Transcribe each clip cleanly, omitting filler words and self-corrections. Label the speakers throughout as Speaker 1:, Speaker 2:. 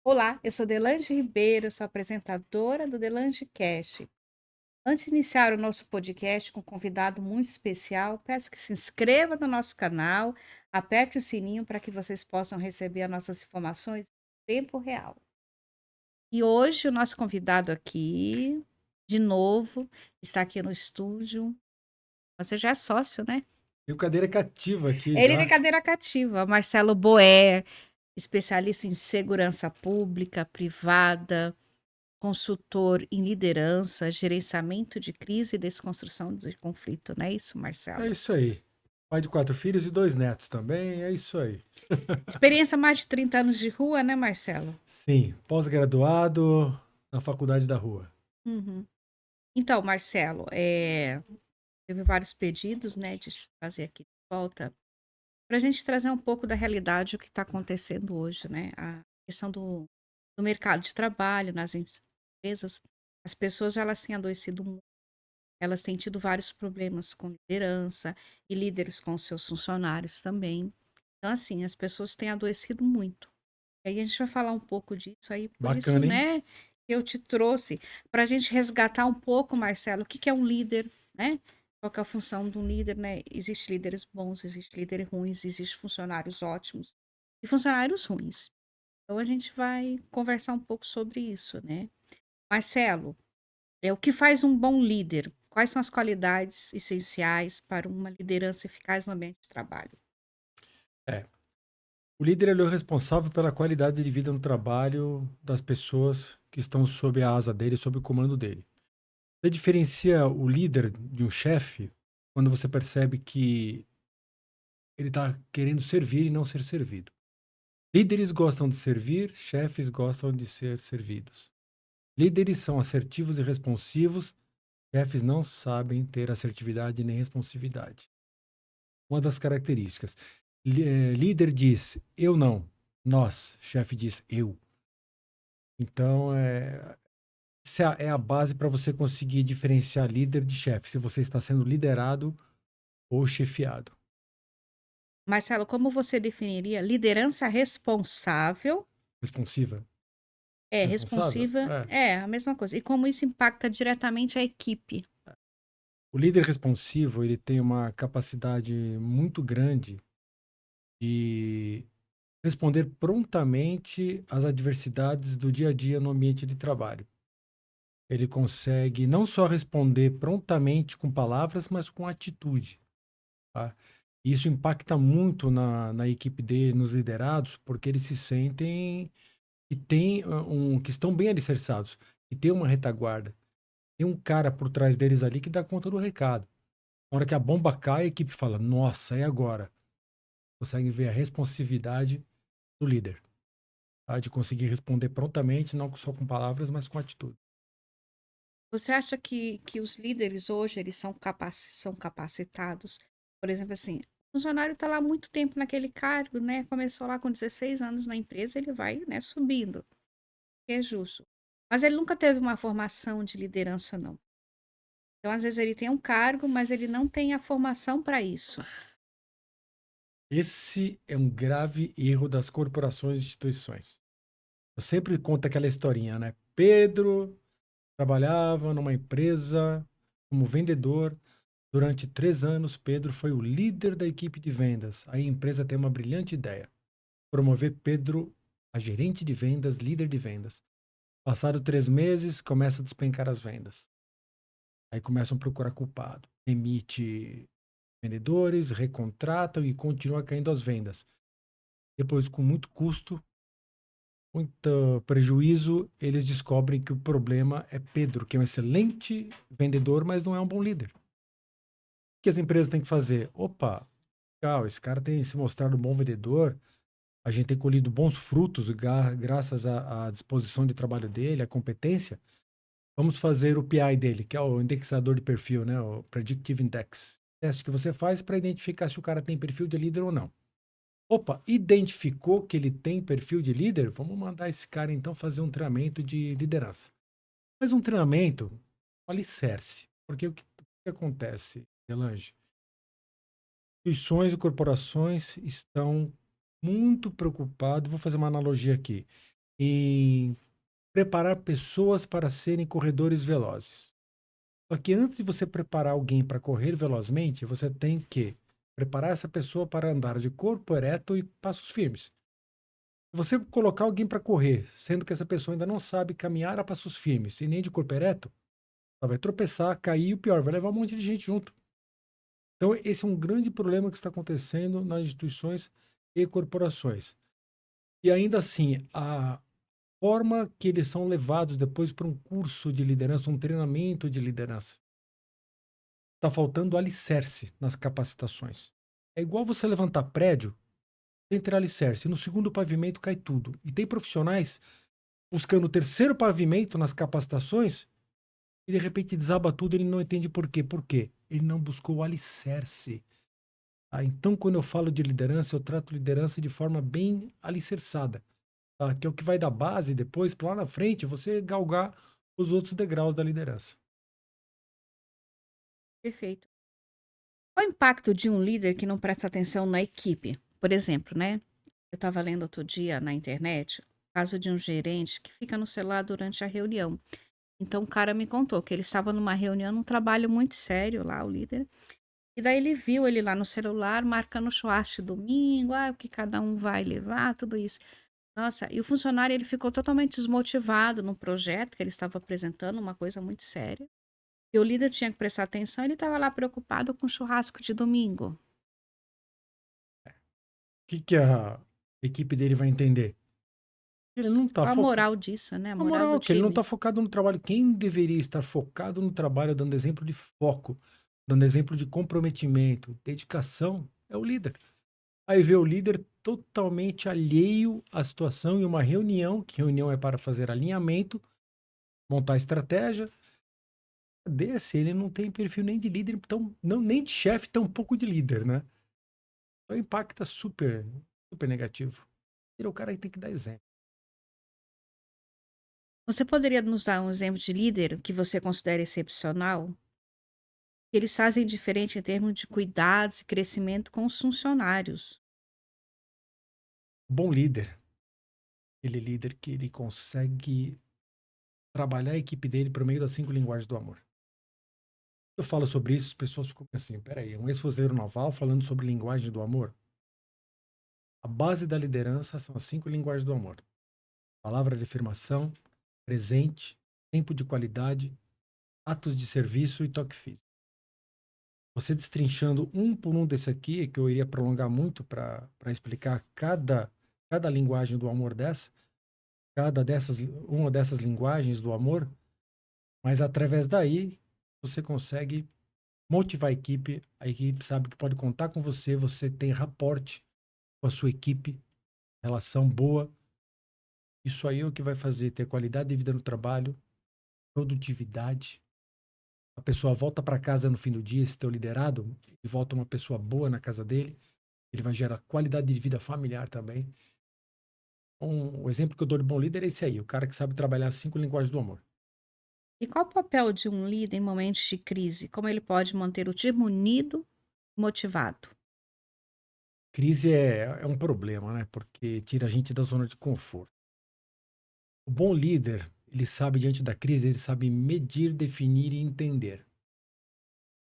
Speaker 1: Olá, eu sou Delange Ribeiro, sou apresentadora do Delange Cast. Antes de iniciar o nosso podcast com um convidado muito especial, peço que se inscreva no nosso canal, aperte o sininho para que vocês possam receber as nossas informações em tempo real. E hoje o nosso convidado aqui, de novo, está aqui no estúdio. Você já é sócio, né?
Speaker 2: Tenho cadeira cativa aqui
Speaker 1: Ele tem
Speaker 2: já.
Speaker 1: cadeira cativa, Marcelo Boer, especialista em segurança pública, privada, consultor em liderança, gerenciamento de crise e desconstrução de conflito, não é isso,
Speaker 2: É
Speaker 1: Marcelo?
Speaker 2: isso aí. Pai de 4 filhos e 2 netos também, é isso aí.
Speaker 1: Experiência mais de 30 anos de rua, né, Marcelo?
Speaker 2: Sim, pós-graduado na faculdade da rua.
Speaker 1: Uhum. Então, Marcelo, teve vários pedidos, né, de te trazer aqui de volta, para a gente trazer um pouco da realidade, o que está acontecendo hoje, né? A questão do mercado de trabalho nas empresas. As pessoas elas têm adoecido muito, elas têm tido vários problemas com liderança e líderes com seus funcionários também. Então, assim, as pessoas têm adoecido muito. E aí a gente vai falar um pouco disso aí, por isso,
Speaker 2: Bacana, hein?
Speaker 1: né, eu te trouxe para a gente resgatar um pouco, Marcelo, o que que é um líder, né? Qual que é a função de um líder, né? Existem líderes bons, existem líderes ruins, existem funcionários ótimos e funcionários ruins. Então a gente vai conversar um pouco sobre isso, né? Marcelo, o que faz um bom líder? Quais são as qualidades essenciais para uma liderança eficaz no ambiente de trabalho?
Speaker 2: É. O líder ele é o responsável pela qualidade de vida no trabalho das pessoas que estão sob a asa dele, sob o comando dele. Você diferencia o líder de um chefe quando você percebe que ele está querendo servir e não ser servido. Líderes gostam de servir, chefes gostam de ser servidos. Líderes são assertivos e responsivos. Chefes não sabem ter assertividade nem responsividade. Uma das características. Líder diz eu não, nós. Chefe diz eu. Então, essa é a base para você conseguir diferenciar líder de chefe, se você está sendo liderado ou chefiado.
Speaker 1: Marcelo, como você definiria liderança responsável?
Speaker 2: Responsiva?
Speaker 1: É,
Speaker 2: Responsável?
Speaker 1: responsiva
Speaker 2: É.
Speaker 1: é a mesma coisa. E como isso impacta diretamente a equipe?
Speaker 2: O líder responsivo, ele tem uma capacidade muito grande de responder prontamente às adversidades do dia a dia no ambiente de trabalho. Ele consegue não só responder prontamente com palavras, mas com atitude. Tá? Isso impacta muito na equipe dele, nos liderados, porque eles se sentem que estão bem alicerçados, que tem uma retaguarda. Tem um cara por trás deles ali que dá conta do recado. Na hora que a bomba cai, a equipe fala: Nossa, é agora. Consegue ver a responsividade do líder, tá? De conseguir responder prontamente, não só com palavras, mas com atitude.
Speaker 1: Você acha que os líderes hoje eles são capacitados? Por exemplo, assim, o funcionário está lá há muito tempo naquele cargo, né? Começou lá com 16 anos na empresa, ele vai, né, subindo, que é justo. Mas ele nunca teve uma formação de liderança, não. Então, às vezes, ele tem um cargo, mas ele não tem a formação para isso.
Speaker 2: Esse é um grave erro das corporações e instituições. Eu sempre conto aquela historinha, né? Pedro trabalhava numa empresa como vendedor. Durante 3 anos, Pedro foi o líder da equipe de vendas. Aí a empresa tem uma brilhante ideia: promover Pedro a gerente de vendas, líder de vendas. Passado 3 meses, começa a despencar as vendas. Aí começam a procurar culpado. Demite vendedores, recontratam e continua caindo as vendas. Depois, com muito custo, muito prejuízo, eles descobrem que o problema é Pedro, que é um excelente vendedor, mas não é um bom líder. O que as empresas têm que fazer? Opa, legal, esse cara tem se mostrado um bom vendedor, a gente tem colhido bons frutos graças à disposição de trabalho dele, à competência. Vamos fazer o PI dele, que é o indexador de perfil, né? O Predictive Index. Teste que você faz para identificar se o cara tem perfil de líder ou não. Opa, identificou que ele tem perfil de líder? Vamos mandar esse cara então fazer um treinamento de liderança. Mas um treinamento, um alicerce. Porque o que acontece, Delange? Instituições e corporações estão muito preocupados. Vou fazer uma analogia aqui. em preparar pessoas para serem corredores velozes. Só que antes de você preparar alguém para correr velozmente, você tem que preparar essa pessoa para andar de corpo ereto e passos firmes. Se você colocar alguém para correr, sendo que essa pessoa ainda não sabe caminhar a passos firmes e nem de corpo ereto, ela vai tropeçar, cair e o pior, vai levar um monte de gente junto. Então, esse é um grande problema que está acontecendo nas instituições e corporações. E ainda assim, a forma que eles são levados depois para um curso de liderança, um treinamento de liderança, está faltando alicerce nas capacitações. É igual você levantar prédio sem ter alicerce. No segundo pavimento cai tudo. E tem profissionais buscando o terceiro pavimento nas capacitações e de repente desaba tudo e ele não entende por quê. Por quê? Ele não buscou o alicerce. Ah, então, quando eu falo de liderança, eu trato liderança de forma bem alicerçada, tá? Que é o que vai dar base depois, para lá na frente, você galgar os outros degraus da liderança.
Speaker 1: Perfeito. Qual o impacto de um líder que não presta atenção na equipe? Por exemplo, né? Eu estava lendo outro dia na internet o caso de um gerente que fica no celular durante a reunião. Então, o cara me contou que ele estava numa reunião, num trabalho muito sério lá, o líder. E daí ele viu ele lá no celular, marcando churrasco de domingo, o que cada um vai levar, tudo isso. Nossa, e o funcionário ele ficou totalmente desmotivado no projeto que ele estava apresentando, uma coisa muito séria. E o líder tinha que prestar atenção, ele estava lá preocupado com o churrasco de domingo.
Speaker 2: O que, que a equipe dele vai entender? Ele não está
Speaker 1: Qual a
Speaker 2: focado.
Speaker 1: moral disso, né? A
Speaker 2: A
Speaker 1: moral do
Speaker 2: moral é que ele não
Speaker 1: time.
Speaker 2: está focado no trabalho. Quem deveria estar focado no trabalho, dando exemplo de foco, dando exemplo de comprometimento, dedicação, é o líder. Aí vê o líder totalmente alheio à situação em uma reunião, que reunião é para fazer alinhamento, montar estratégia. Desse, ele não tem perfil nem de líder, então, não, nem de chefe, tampouco de líder, né? Então impacta super, super negativo. Ele é o cara que tem que dar exemplo.
Speaker 1: Você poderia nos dar um exemplo de líder que você considera excepcional? Que eles fazem diferente em termos de cuidados e crescimento com os funcionários.
Speaker 2: Bom líder, aquele líder que ele consegue trabalhar a equipe dele por meio das 5 linguagens do amor. Eu falo sobre isso, as pessoas ficam assim, peraí, um ex-fuzileiro naval falando sobre linguagem do amor? A base da liderança são as 5 linguagens do amor. Palavra de afirmação, presente, tempo de qualidade, atos de serviço e toque físico. Você destrinchando um por um desse aqui, que eu iria prolongar muito para explicar cada linguagem do amor dessa, uma dessas linguagens do amor, mas através daí você consegue motivar a equipe sabe que pode contar com você, você tem raporte com a sua equipe, relação boa. Isso aí é o que vai fazer ter qualidade de vida no trabalho, produtividade. A pessoa volta para casa no fim do dia, esse teu liderado, e volta uma pessoa boa na casa dele, ele vai gerar qualidade de vida familiar também. O exemplo que eu dou de bom líder é esse aí, o cara que sabe trabalhar as 5 linguagens do amor.
Speaker 1: E qual o papel de um líder em momentos de crise? Como ele pode manter o time unido e motivado?
Speaker 2: Crise é um problema, né? Porque tira a gente da zona de conforto. O bom líder, ele sabe, diante da crise, ele sabe medir, definir e entender.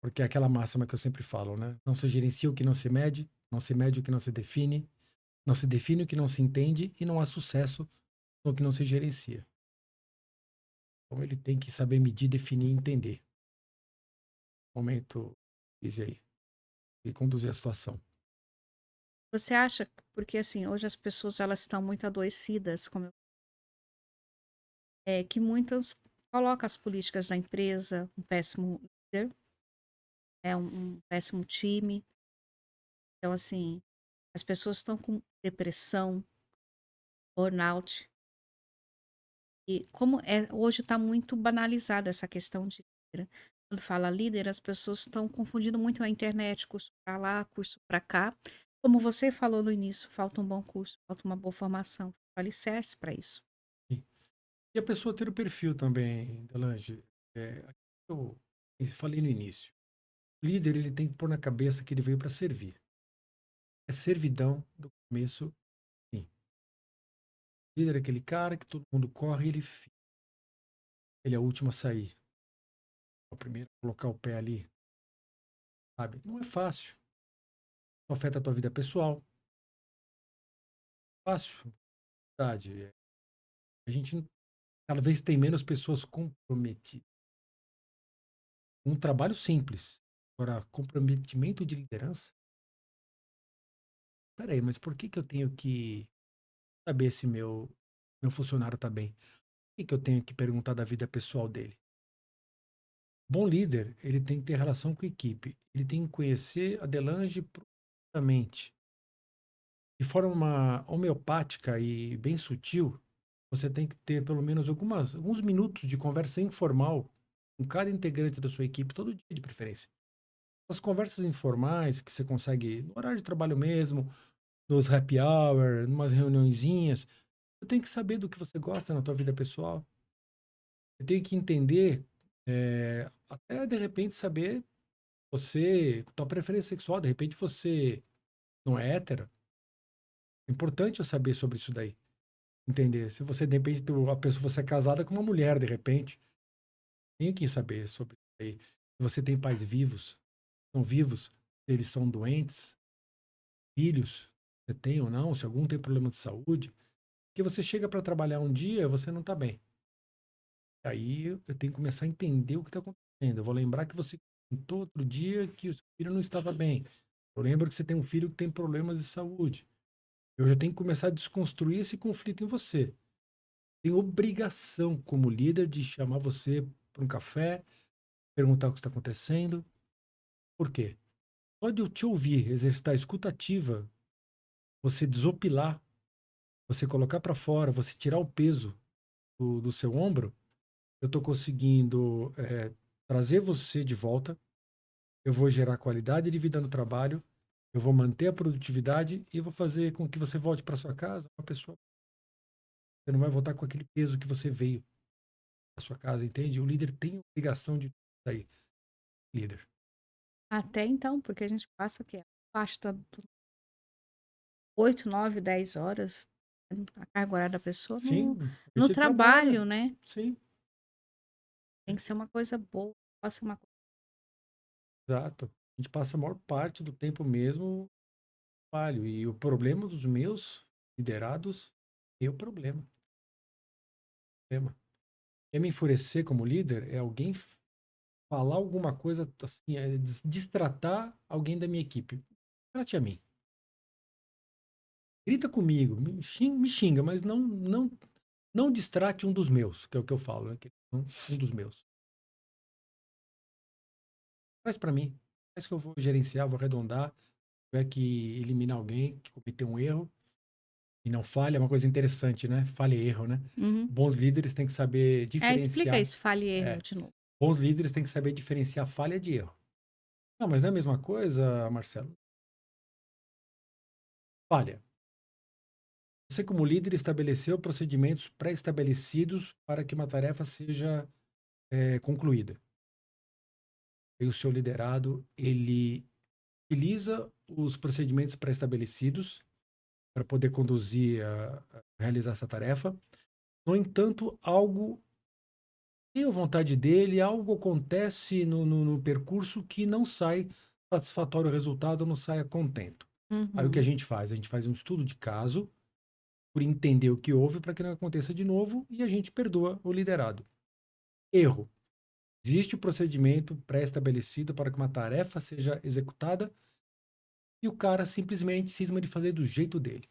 Speaker 2: Porque é aquela máxima que eu sempre falo, né? Não se gerencia o que não se mede, não se mede o que não se define, não se define o que não se entende e não há sucesso no que não se gerencia. Então ele tem que saber medir, definir e entender. Momento, crise aí, e conduzir a situação.
Speaker 1: Você acha, porque assim, hoje as pessoas elas estão muito adoecidas, que muitas colocam as políticas da empresa, um péssimo líder, um péssimo time. Então, assim, as pessoas estão com depressão, burnout. E como hoje está muito banalizada essa questão de líder. Quando fala líder, as pessoas estão confundindo muito na internet, curso para lá, curso para cá. Como você falou no início, falta um bom curso, falta uma boa formação, falta alicerce para isso.
Speaker 2: E a pessoa ter o perfil também, Delange. Aquilo que eu falei no início. O líder, ele tem que pôr na cabeça que ele veio para servir. É servidão do começo ao fim. O líder é aquele cara que todo mundo corre e ele fica. Ele é o último a sair. É o primeiro a colocar o pé ali, sabe? Não é fácil. Não afeta a tua vida pessoal. Fácil, verdade. A gente cada vez tem menos pessoas comprometidas. Um trabalho simples. Agora, comprometimento de liderança? Peraí, mas por que que eu tenho que saber se meu funcionário está bem? Por que que eu tenho que perguntar da vida pessoal dele? Bom líder, ele tem que ter relação com a equipe. Ele tem que conhecer a Delange profundamente. De forma homeopática e bem sutil, você tem que ter pelo menos alguns minutos de conversa informal com cada integrante da sua equipe, todo dia de preferência. As conversas informais que você consegue no horário de trabalho mesmo, nos happy hour, numas reuniõezinhas, você tem que saber do que você gosta na tua vida pessoal. Você tem que entender, até de repente saber tua preferência sexual, de repente você não é hétero. É importante eu saber sobre isso daí. Entender. Se você, de repente, a pessoa você é casada com uma mulher, de repente, tem que saber sobre isso aí. Se você tem pais vivos, são vivos, se eles são doentes, filhos, você tem ou não, se algum tem problema de saúde, porque você chega para trabalhar um dia, você não está bem. Aí eu tenho que começar a entender o que está acontecendo. Eu vou lembrar que você contou outro dia que o seu filho não estava bem. Eu lembro que você tem um filho que tem problemas de saúde. Eu já tenho que começar a desconstruir esse conflito em você. Tenho obrigação, como líder, de chamar você para um café, perguntar o que está acontecendo. Por quê? Só de eu te ouvir, exercitar a escuta ativa, você desopilar, você colocar para fora, você tirar o peso do seu ombro, eu estou conseguindo trazer você de volta. Eu vou gerar qualidade de vida no trabalho, eu vou manter a produtividade e vou fazer com que você volte para sua casa uma pessoa. Você não vai voltar com aquele peso que você veio para sua casa, entende? O líder tem a obrigação de sair, líder.
Speaker 1: Até então, porque a gente passa o quê? Basta 8, 9, 10 horas, a carga horária da pessoa
Speaker 2: Sim, a
Speaker 1: no
Speaker 2: gente trabalha.
Speaker 1: trabalho, né.
Speaker 2: Sim,
Speaker 1: Tem que ser uma coisa boa, pode ser uma coisa.
Speaker 2: exato. A gente passa a maior parte do tempo mesmo no trabalho. E o problema dos meus liderados é o problema. Problema. Quer me enfurecer como líder é alguém falar alguma coisa assim, destratar alguém da minha equipe. Trate a mim. Grita comigo, me xinga, mas não distrate um dos meus, que é o que eu falo, né? Um dos meus. Traz para mim. Traz que eu vou gerenciar, vou arredondar. Se tiver que eliminar alguém que cometeu um erro e não falha, é uma coisa interessante, né? Falha e erro, né?
Speaker 1: Uhum.
Speaker 2: Bons líderes têm que saber
Speaker 1: Explica
Speaker 2: diferenciar.
Speaker 1: isso, fale e erro
Speaker 2: É,
Speaker 1: de novo.
Speaker 2: bons líderes têm que saber diferenciar falha de erro. Não, mas não é a mesma coisa, Marcelo? Falha. Você, como líder, estabeleceu procedimentos pré-estabelecidos para que uma tarefa seja concluída. E o seu liderado, ele utiliza os procedimentos pré-estabelecidos para poder conduzir, realizar essa tarefa. No entanto, algo tem a vontade dele, algo acontece no percurso que não sai satisfatório o resultado, não sai a contento. Aí o que a
Speaker 1: Uhum.
Speaker 2: gente faz? A gente faz um estudo de caso por entender o que houve para que não aconteça de novo e a gente perdoa o liderado. Erro. Existe o procedimento pré-estabelecido para que uma tarefa seja executada e o cara simplesmente cisma de fazer do jeito dele.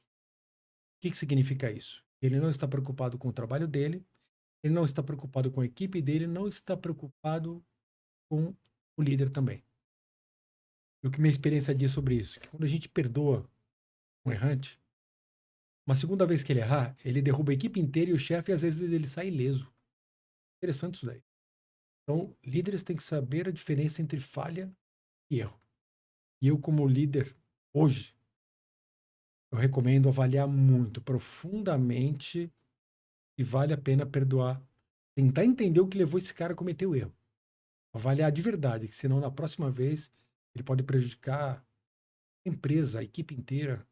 Speaker 2: O que significa isso? Ele não está preocupado com o trabalho dele, ele não está preocupado com a equipe dele, não está preocupado com o líder também. E o que minha experiência diz sobre isso? Que quando a gente perdoa um errante, uma segunda vez que ele errar, ele derruba a equipe inteira e o chefe, às vezes, ele sai ileso. Interessante isso daí. Então, líderes têm que saber a diferença entre falha e erro. E eu, como líder, hoje, eu recomendo avaliar muito, profundamente, se vale a pena perdoar. Tentar entender o que levou esse cara a cometer o erro. Avaliar de verdade, que senão na próxima vez ele pode prejudicar a empresa, a equipe inteira,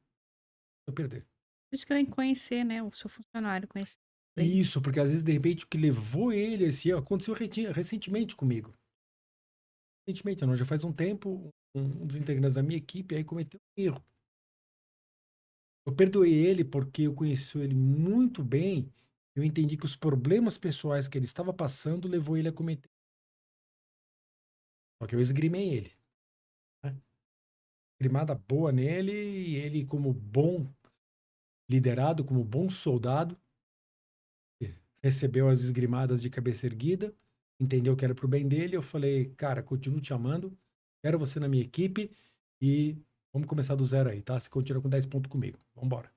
Speaker 2: eu perder.
Speaker 1: Eles querem conhecer, né, o seu funcionário, conhecer bem.
Speaker 2: Isso, porque às vezes, de repente, o que levou ele a esse erro aconteceu recentemente comigo. Recentemente, não, já faz um tempo, um dos integrantes da minha equipe aí cometeu um erro. Eu perdoei ele porque eu conheci ele muito bem. Eu entendi que os problemas pessoais que ele estava passando levou ele a cometer. Só que eu esgrimei ele, né? Esgrimada boa nele e ele, como bom liderado, como bom soldado, recebeu as esgrimadas de cabeça erguida, entendeu que era pro bem dele. Eu falei, cara, continuo te amando, quero você na minha equipe e vamos começar do zero aí, tá? Você continua com 10 pontos comigo. Vambora.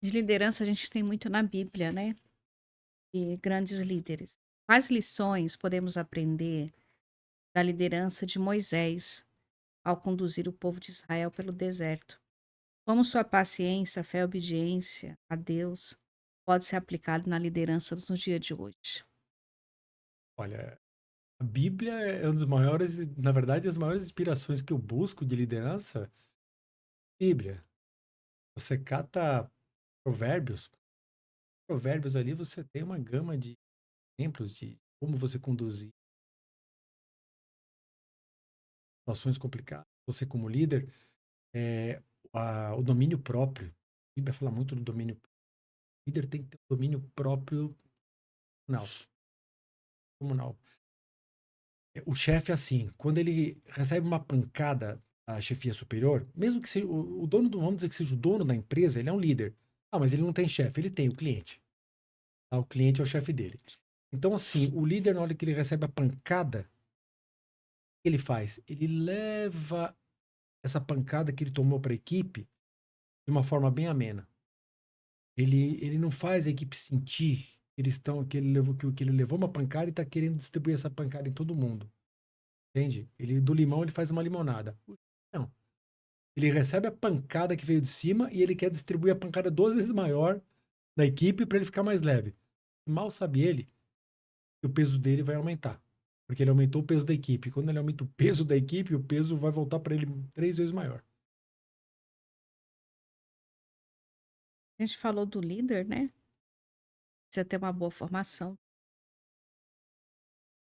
Speaker 1: De liderança a gente tem muito na Bíblia, né, e grandes líderes. Quais lições podemos aprender da liderança de Moisés ao conduzir o povo de Israel pelo deserto? Como sua paciência, fé e obediência a Deus pode ser aplicado na liderança no dia de hoje?
Speaker 2: Olha, a Bíblia é um dos maiores, na verdade, as maiores inspirações que eu busco de liderança, Bíblia. Você cata provérbios, provérbios ali você tem uma gama de exemplos de como você conduzir situações complicadas. Você como líder, é, o domínio próprio. A Bíblia fala muito do domínio. O líder tem que ter um domínio próprio comunal. comunal. O chefe, assim, quando ele recebe uma pancada da chefia superior, mesmo que seja o dono do, vamos dizer que seja o dono da empresa, ele é um líder. Ah, mas ele não tem chefe, ele tem o cliente. Ah, o cliente é o chefe dele. Então, assim, o líder, na hora que ele recebe a pancada, o que ele faz? Ele leva essa pancada que ele tomou para a equipe de uma forma bem amena. Ele não faz a equipe sentir que eles estão, que ele levou uma pancada e está querendo distribuir essa pancada em todo mundo. Entende? Ele, do limão, ele faz uma limonada. Não. Ele recebe a pancada que veio de cima e ele quer distribuir a pancada 2 vezes maior na equipe para ele ficar mais leve. Mal sabe ele que o peso dele vai aumentar. Porque ele aumentou o peso da equipe. Quando ele aumenta o peso da equipe, o peso vai voltar para ele 3 vezes maior.
Speaker 1: A gente falou do líder, né? Precisa ter uma boa formação. O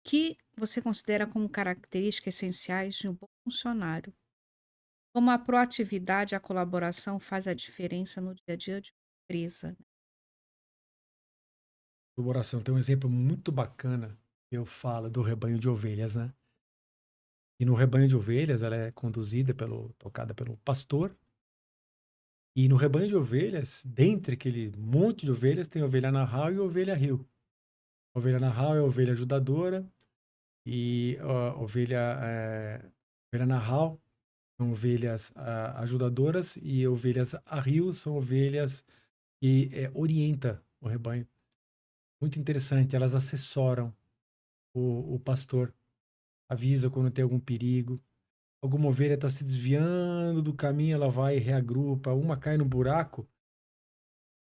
Speaker 1: que você considera como características essenciais de um bom funcionário? Como a proatividade e a colaboração faz a diferença no dia a dia de uma empresa?
Speaker 2: Colaboração. Tem um exemplo muito bacana que eu falo do rebanho de ovelhas, né? E no rebanho de ovelhas, ela é conduzida tocada pelo pastor. E no rebanho de ovelhas, dentre aquele monte de ovelhas, tem ovelha narral e ovelha rio. A ovelha narral é a ovelha ajudadora e a ovelha narral são ovelhas ajudadoras e ovelhas a rio são ovelhas que orienta o rebanho. Muito interessante, elas assessoram o pastor, avisa quando tem algum perigo. Alguma ovelha está se desviando do caminho, ela vai e reagrupa. Uma cai no buraco,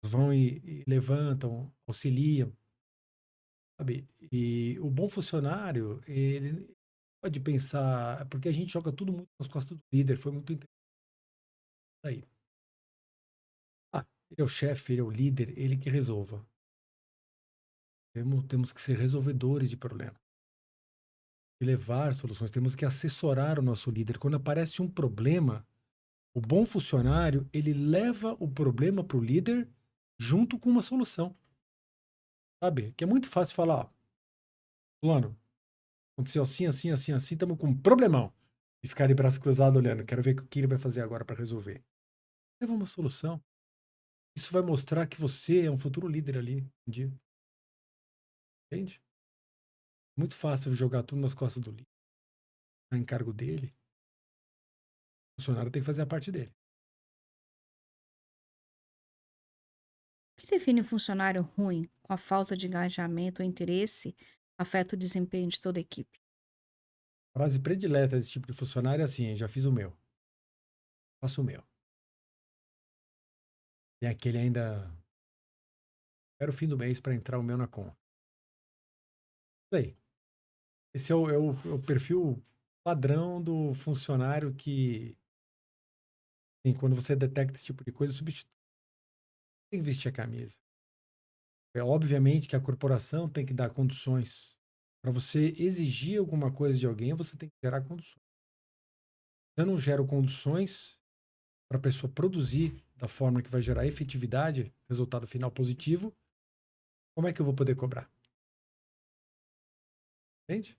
Speaker 2: vão e levantam, auxiliam, sabe? E o bom funcionário, ele pode pensar, porque a gente joga tudo muito nas costas do líder, foi muito interessante aí. Ah, ele é o chefe, ele é o líder, ele que resolva. Temos que ser resolvedores de problemas, e levar soluções, temos que assessorar o nosso líder. Quando aparece um problema, o bom funcionário, ele leva o problema para o líder junto com uma solução, sabe? Que é muito fácil falar, ó, fulano, aconteceu assim, assim, assim, assim, estamos com um problemão. E ficar de braço cruzado olhando, quero ver o que ele vai fazer agora para resolver. Leva uma solução. Isso vai mostrar que você é um futuro líder ali, um dia. Entende? Muito fácil jogar tudo nas costas do líder, a encargo dele. O funcionário tem que fazer a parte dele.
Speaker 1: O que define um funcionário ruim com a falta de engajamento ou interesse afeta o desempenho de toda a equipe?
Speaker 2: Frase predileta desse tipo de funcionário é assim: já fiz o meu, faço o meu. Tem aquele ainda, espera o fim do mês para entrar o meu na conta. Isso aí. Esse é o perfil padrão do funcionário que E quando você detecta esse tipo de coisa, substitui. Tem que vestir a camisa. É obviamente que a corporação tem que dar condições. Para você exigir alguma coisa de alguém, você tem que gerar condições. Se eu não gero condições para a pessoa produzir da forma que vai gerar efetividade, resultado final positivo, como é que eu vou poder cobrar? Entende?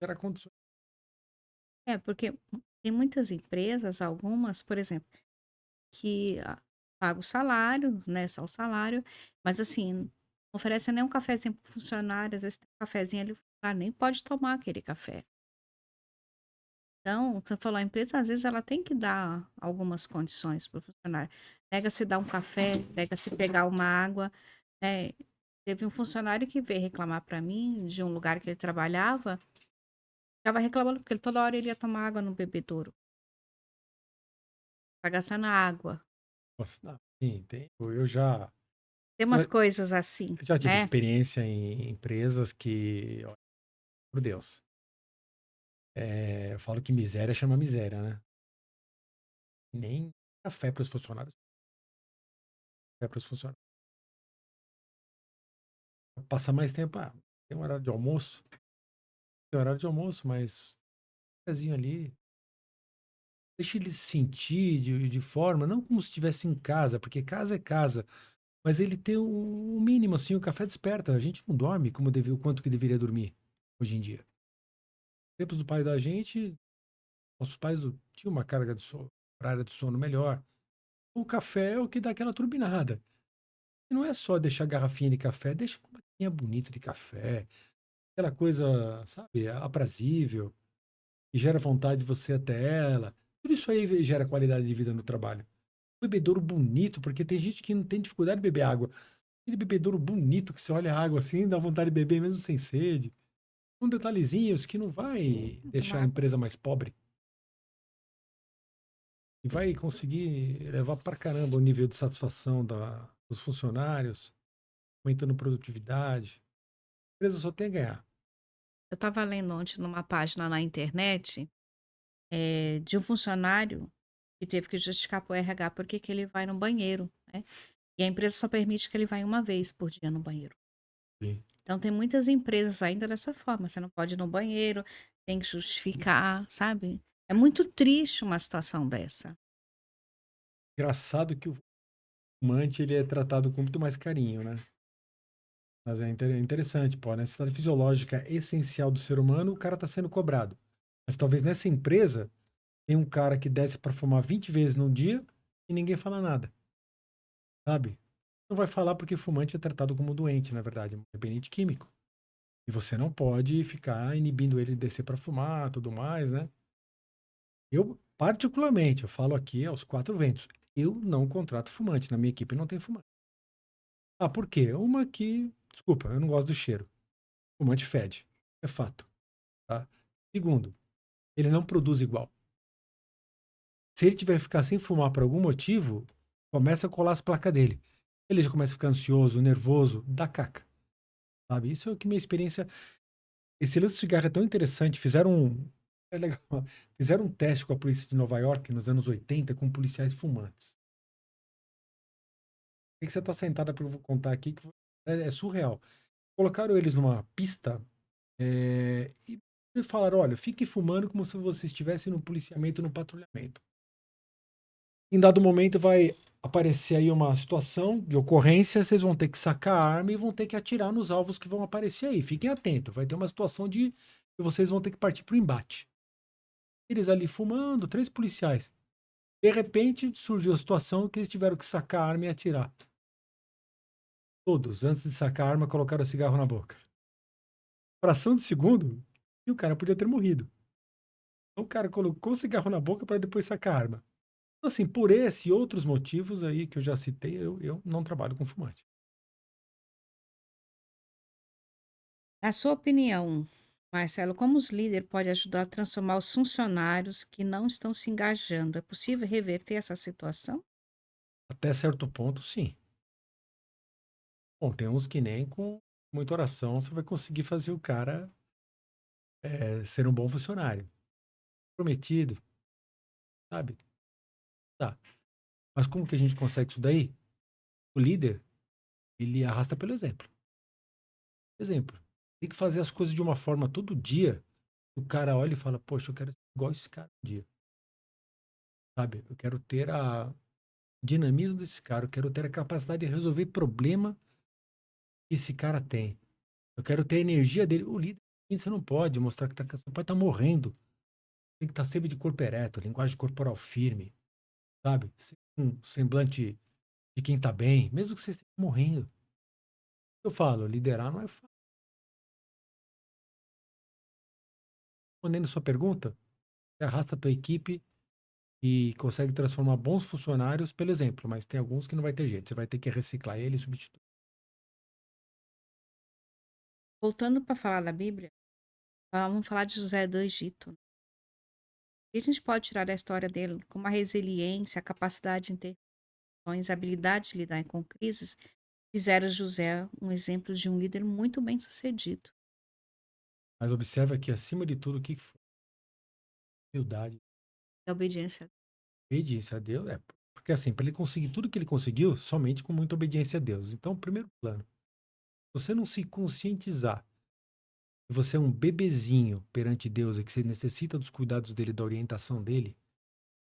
Speaker 2: Gerar condições.
Speaker 1: É, porque tem muitas empresas, algumas, por exemplo, que paga o salário, né, só o salário, mas assim, não oferece nem um cafezinho para o funcionário, às vezes tem um cafezinho ali, o funcionário nem pode tomar aquele café. Então, você falou, a empresa às vezes ela tem que dar algumas condições para o funcionário. Pega-se dar um café, pega-se pegar uma água, né. Teve um funcionário que veio reclamar para mim de um lugar que ele trabalhava, estava reclamando porque ele toda hora ele ia tomar água no bebedouro, tá gastando água.
Speaker 2: Nossa, não, sim, tem.
Speaker 1: Tem umas
Speaker 2: Já,
Speaker 1: coisas assim,
Speaker 2: já tive
Speaker 1: né.
Speaker 2: experiência em empresas que, ó, por Deus, eu falo que miséria chama miséria, né? Nem café para os funcionários. Café para os funcionários. Passa mais tempo. Tem um horário de almoço. Tem horário de almoço, mas um cafezinho ali. Deixa ele se sentir de forma, não como se estivesse em casa, porque casa é casa. Mas ele tem o mínimo, assim, o café desperta. A gente não dorme como o quanto que deveria dormir hoje em dia. Tempos do pai da gente, nossos pais tinham uma carga de sono, horário de sono melhor. O café é o que dá aquela turbinada. E não é só deixar a garrafinha de café, deixa uma maquinha bonita de café, aquela coisa, sabe, aprazível, que gera vontade de você até ela. Tudo isso aí gera qualidade de vida no trabalho. Um bebedouro bonito, porque tem gente que não tem dificuldade de beber água. Aquele bebedouro bonito que você olha a água assim, dá vontade de beber mesmo sem sede. Um detalhezinhos que não vai deixar
Speaker 1: Tomar
Speaker 2: a
Speaker 1: água.
Speaker 2: empresa mais pobre. E vai conseguir elevar pra caramba o nível de satisfação dos funcionários, aumentando produtividade. A empresa só tem a ganhar.
Speaker 1: Eu estava lendo ontem numa página na internet, de um funcionário que teve que justificar para o RH por que que ele vai no banheiro, né, e a empresa só permite que ele vá uma vez por dia no banheiro.
Speaker 2: Sim.
Speaker 1: Então tem muitas empresas ainda dessa forma, você não pode ir no banheiro, tem que justificar, sabe. É muito triste uma situação dessa.
Speaker 2: Engraçado que o fumante ele é tratado com muito mais carinho, né? Mas é interessante, pô, a necessidade fisiológica essencial do ser humano, o cara está sendo cobrado. Mas talvez nessa empresa tem um cara que desce para fumar 20 vezes num dia e ninguém fala nada, sabe? Não vai falar porque fumante é tratado como doente, na verdade, é um dependente químico. E você não pode ficar inibindo ele de descer para fumar, tudo mais, né? Eu, particularmente, eu falo aqui aos quatro ventos, eu não contrato fumante, na minha equipe não tem fumante. Ah, por quê? Uma que, desculpa, eu não gosto do cheiro. Fumante fede, é fato, tá? Segundo, ele não produz igual. Se ele tiver que ficar sem fumar por algum motivo, começa a colar as placas dele. Ele já começa a ficar ansioso, nervoso, dá caca, sabe? Isso é o que minha experiência. Esse lance de cigarro é tão interessante. É legal. Fizeram um teste com a polícia de Nova York nos anos 80 com policiais fumantes. O que você está sentada para eu vou contar aqui que é surreal. Colocaram eles numa pista e falaram: olha, fique fumando como se você estivesse no policiamento, no patrulhamento. Em dado momento vai aparecer aí uma situação de ocorrência, vocês vão ter que sacar a arma e vão ter que atirar nos alvos que vão aparecer aí. Fiquem atentos, vai ter uma situação de que vocês vão ter que partir para o embate. Eles ali fumando, três policiais. De repente surgiu a situação que eles tiveram que sacar a arma e atirar. Todos, antes de sacar a arma, colocaram o cigarro na boca. Fração de segundo e o cara podia ter morrido. Então o cara colocou o cigarro na boca para depois sacar a arma. Então, assim, por esse e outros motivos aí que eu já citei, eu não trabalho com fumante.
Speaker 1: Na sua opinião, Marcelo, como os líderes podem ajudar a transformar os funcionários que não estão se engajando? É possível reverter essa situação?
Speaker 2: Até certo ponto, sim. Bom, tem uns que nem com muita oração você vai conseguir fazer o cara ser um bom funcionário. Prometido, sabe? Tá. Mas como que a gente consegue isso daí? O líder, ele arrasta pelo exemplo. Exemplo. Tem que fazer as coisas de uma forma todo dia. O cara olha e fala, poxa, eu quero ser igual esse cara um dia. Sabe? Eu quero ter o dinamismo desse cara. Eu quero ter a capacidade de resolver problema que esse cara tem. Eu quero ter a energia dele. O líder, você não pode mostrar que tá cansado. Pode estar morrendo. Tem que estar sempre de corpo ereto, linguagem corporal firme, sabe? Um semblante de quem tá bem, mesmo que você esteja morrendo. Eu falo, liderar não é fácil. Respondendo sua pergunta, você arrasta a tua equipe e consegue transformar bons funcionários pelo exemplo, mas tem alguns que não vai ter jeito. Você vai ter que reciclar ele e substituir.
Speaker 1: Voltando para falar da Bíblia, vamos falar de José do Egito. E a gente pode tirar da história dele como a resiliência, a capacidade de intervenções, a habilidade de lidar com crises, fizeram José um exemplo de um líder muito bem-sucedido.
Speaker 2: Mas observa que, acima de tudo, o que foi? Humildade,
Speaker 1: Da obediência.
Speaker 2: obediência a Deus. É, porque assim, para ele conseguir tudo que ele conseguiu, somente com muita obediência a Deus. Então, primeiro plano, se você não se conscientizar que você é um bebezinho perante Deus e que você necessita dos cuidados dele, da orientação dele,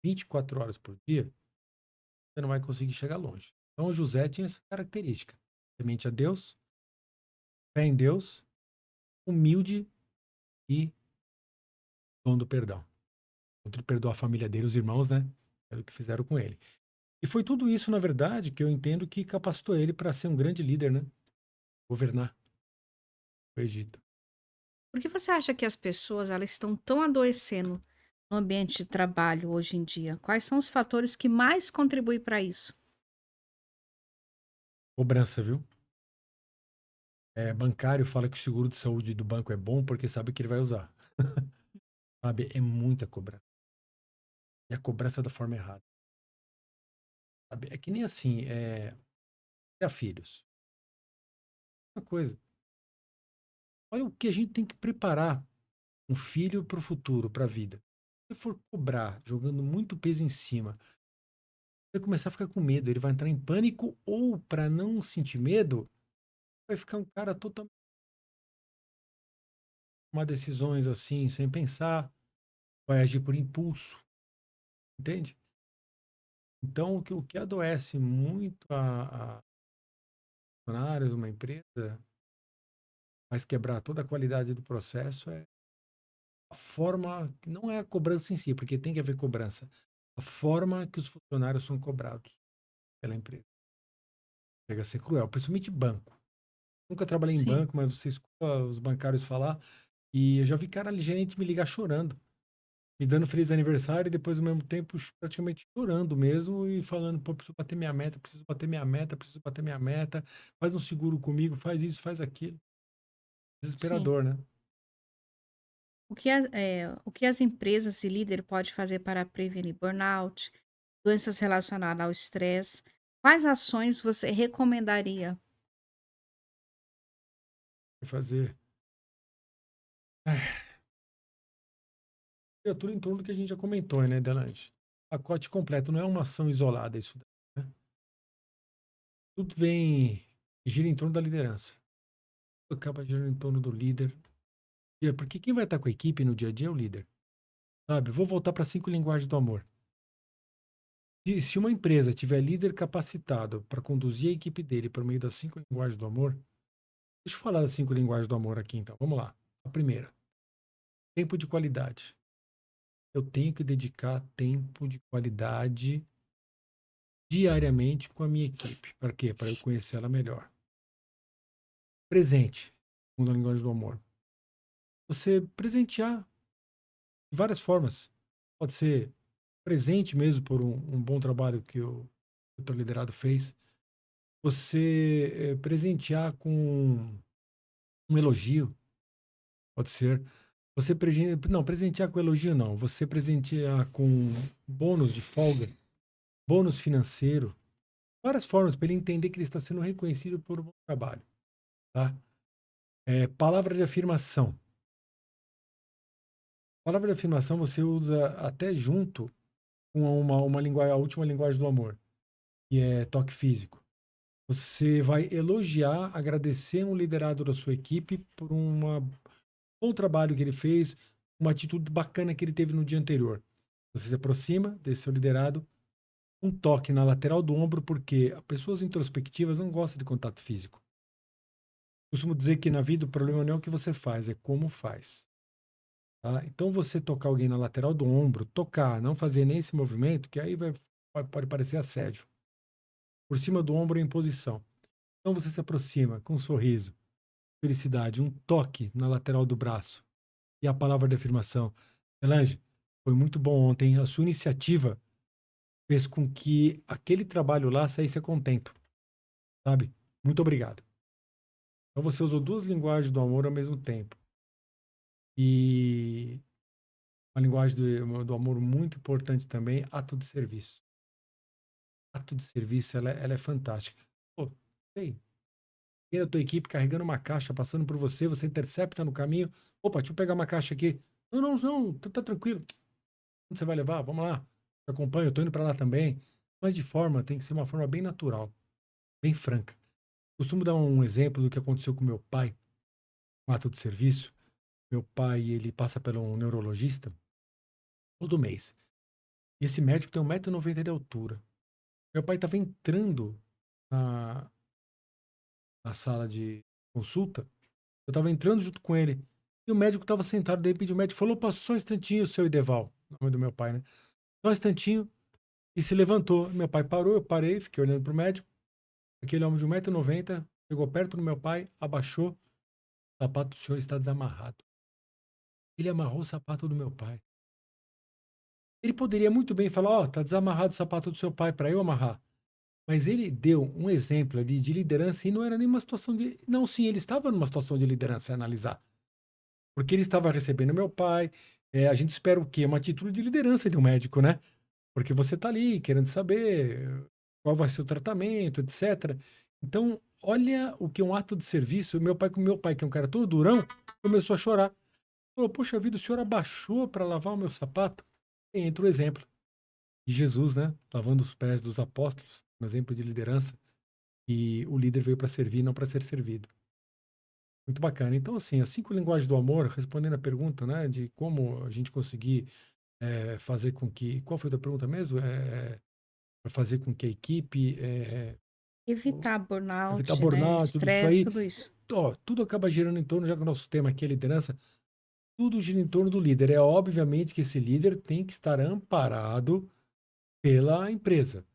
Speaker 2: 24 horas por dia, você não vai conseguir chegar longe. Então, o José tinha essa característica. Temente a Deus, fé em Deus, humilde e dono do perdão. Ele perdoou a família dele, os irmãos, né? Era o que fizeram com ele. E foi tudo isso, na verdade, que eu entendo que capacitou ele para ser um grande líder, né? Governar o Egito.
Speaker 1: Por que você acha que as pessoas elas estão tão adoecendo no ambiente de trabalho hoje em dia? Quais são os fatores que mais contribuem para isso?
Speaker 2: Cobrança, viu? Bancário fala que o seguro de saúde do banco é bom porque sabe que ele vai usar. Sabe? É muita cobrança. E a cobrança da forma errada. Sabe? É que nem assim, criar filhos. Uma coisa. Olha o que a gente tem que preparar um filho para o futuro, para a vida. Se for cobrar, jogando muito peso em cima, vai começar a ficar com medo, ele vai entrar em pânico ou, para não sentir medo, vai ficar um cara totalmente tomar decisões assim, sem pensar, vai agir por impulso, entende? Então, o que adoece muito a funcionários, uma empresa, faz quebrar toda a qualidade do processo é a forma, que não é a cobrança em si, porque tem que haver cobrança, a forma que os funcionários são cobrados pela empresa. Chega a ser cruel, principalmente banco. Nunca trabalhei em
Speaker 1: Sim,
Speaker 2: banco, mas você escuta os bancários falar, e eu já vi cara gente me ligar chorando, me dando feliz aniversário e depois, ao mesmo tempo, praticamente chorando mesmo e falando, pô, preciso bater minha meta, preciso bater minha meta, preciso bater minha meta, faz um seguro comigo, faz isso, faz aquilo.
Speaker 1: sim.
Speaker 2: Desesperador, né?
Speaker 1: O que as empresas e líder pode fazer para prevenir burnout, doenças relacionadas ao estresse? Quais ações você recomendaria?
Speaker 2: Fazer. É tudo em torno do que a gente já comentou, né, Delante? Pacote completo, não é uma ação isolada isso daí, né? Tudo gira em torno da liderança. Tudo acaba girando em torno do líder. Porque quem vai estar com a equipe no dia a dia é o líder. Sabe? Vou voltar para 5 linguagens do amor. Se uma empresa tiver líder capacitado para conduzir a equipe dele por meio das 5 linguagens do amor, deixa eu falar das 5 linguagens do amor aqui então. Vamos lá. A primeira, tempo de qualidade. Eu tenho que dedicar tempo de qualidade diariamente com a minha equipe. Para quê? Para eu conhecer ela melhor. Presente, segundo a linguagem do amor. Você presentear de várias formas. Pode ser presente mesmo por um bom trabalho que o teu liderado fez. Você presentear com um elogio, pode ser. Não, presentear com elogio não. Você presentear com bônus de folga, bônus financeiro, várias formas para ele entender que ele está sendo reconhecido por um bom trabalho, tá? Palavra de afirmação. Palavra de afirmação você usa até junto uma linguagem, a última linguagem do amor, que é toque físico. Você vai elogiar, agradecer um liderado da sua equipe por bom trabalho que ele fez, uma atitude bacana que ele teve no dia anterior. Você se aproxima desse seu liderado, um toque na lateral do ombro, porque pessoas introspectivas não gostam de contato físico. Costumo dizer que na vida o problema não é o que você faz, é como faz. Tá? Então você tocar alguém na lateral do ombro, tocar, não fazer nem esse movimento, que aí pode parecer assédio. Por cima do ombro em posição. Então você se aproxima com um sorriso, felicidade, um toque na lateral do braço e a palavra de afirmação. Elange, foi muito bom ontem. A sua iniciativa fez com que aquele trabalho lá saísse contento, sabe? Muito obrigado. Então você usou duas linguagens do amor ao mesmo tempo. E uma linguagem do amor muito importante também, ato de serviço. Ato de serviço, ela é fantástica. Pô, sei, tem a tua equipe carregando uma caixa, passando por você, você intercepta no caminho. Opa, deixa eu pegar uma caixa aqui. Não, não, não, tá tranquilo. Onde você vai levar? Vamos lá. Eu acompanho, eu tô indo para lá também. Mas tem que ser uma forma bem natural, bem franca. Costumo dar um exemplo do que aconteceu com meu pai, um ato de serviço. Meu pai, ele passa pelo neurologista todo mês. E esse médico tem 1,90 m de altura. Meu pai estava entrando na, na sala de consulta. Eu estava entrando junto com ele. E o médico estava sentado. De repente o médico falou: "Opa, só um instantinho, seu Ideval." O nome do meu pai, né? Só um instantinho. E se levantou. Meu pai parou, eu parei, fiquei olhando pro médico. Aquele homem de 1,90 m chegou perto do meu pai, abaixou. O sapato do senhor está desamarrado. Ele amarrou o sapato do meu pai. Ele poderia muito bem falar: "Ó, tá desamarrado o sapato do seu pai para eu amarrar." Mas ele deu um exemplo ali de liderança e não era nem uma situação de. Não, sim, ele estava numa situação de liderança a analisar. Porque ele estava recebendo meu pai. A gente espera o quê? Uma atitude de liderança de um médico, né? Porque você está ali querendo saber qual vai ser o tratamento, etc. Então, olha o que é um ato de serviço. Meu pai, que é um cara todo durão, começou a chorar. Falou: "Poxa vida, o senhor abaixou para lavar o meu sapato?" E entra o exemplo de Jesus, né? Lavando os pés dos apóstolos, um exemplo de liderança. E o líder veio para servir, não para ser servido. Muito bacana. Então, assim, as 5 linguagens do amor, respondendo a pergunta, né, de como a gente conseguir fazer com que. Qual foi a tua pergunta mesmo? Fazer com que a equipe o-
Speaker 1: Evitar
Speaker 2: evitar
Speaker 1: burnout, né, de
Speaker 2: burnout, tudo isso
Speaker 1: estresse,
Speaker 2: aí.
Speaker 1: tudo isso.
Speaker 2: Ó, tudo acaba girando em torno, já que o nosso tema aqui é liderança, tudo gira em torno do líder. É obviamente que esse líder tem que estar amparado pela empresa.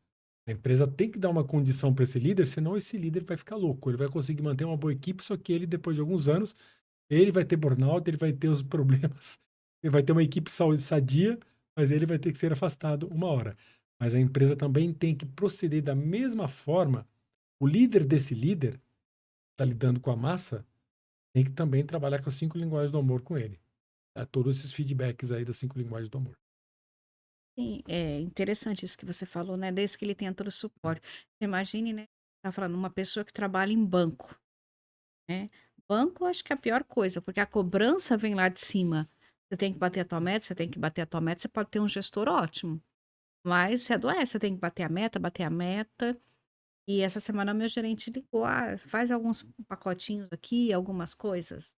Speaker 2: A empresa tem que dar uma condição para esse líder, senão esse líder vai ficar louco. Ele vai conseguir manter uma boa equipe, só que ele, depois de alguns anos, ele vai ter burnout, ele vai ter os problemas, ele vai ter uma equipe sadia, mas ele vai ter que ser afastado uma hora. Mas a empresa também tem que proceder da mesma forma. O líder desse líder, que está lidando com a massa, tem que também trabalhar com as 5 linguagens do amor com ele. Tá? Todos esses feedbacks aí das 5 linguagens do amor.
Speaker 1: Sim, é interessante isso que você falou, né, desde que ele tenha todo o suporte. Você imagine, né, tá falando uma pessoa que trabalha em banco, né. Banco, acho que é a pior coisa, porque a cobrança vem lá de cima. Você tem que bater a tua meta, você tem que bater a tua meta, você pode ter um gestor ótimo, mas você adoece, você tem que bater a meta. E essa semana meu gerente ligou: "Ah, faz alguns pacotinhos aqui, algumas coisas",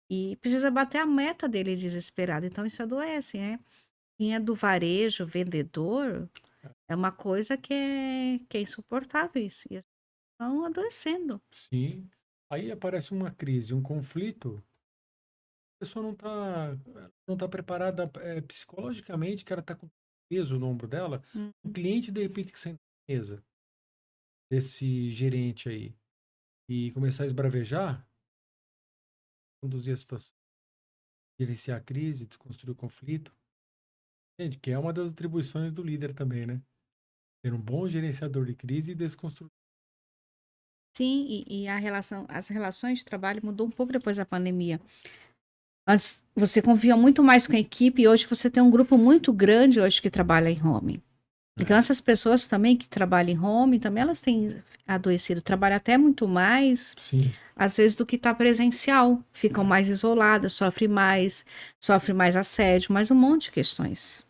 Speaker 1: e precisa bater a meta dele desesperado, então isso adoece, né. Quem é do varejo, vendedor, é uma coisa que é insuportável isso, e as pessoas estão adoecendo.
Speaker 2: Sim. Aí aparece uma crise, um conflito, a pessoa não tá preparada psicologicamente, que ela tá com peso no ombro dela. O
Speaker 1: Uhum.
Speaker 2: cliente, de repente, que senta na mesa desse gerente aí e começar a esbravejar, conduzir a situação, gerenciar a crise, desconstruir o conflito. Entende? Que é uma das atribuições do líder também, né? Ser um bom gerenciador de crise e desconstruir.
Speaker 1: Sim, e a relação as relações de trabalho mudou um pouco depois da pandemia. Antes você convivia muito mais com a equipe e hoje você tem um grupo muito grande hoje que trabalha em home. Então
Speaker 2: É,
Speaker 1: essas pessoas também que trabalham em home, também elas têm adoecido, trabalham até muito mais,
Speaker 2: sim.
Speaker 1: às vezes, do que está presencial, ficam mais isoladas, sofrem mais assédio, mais um monte de questões.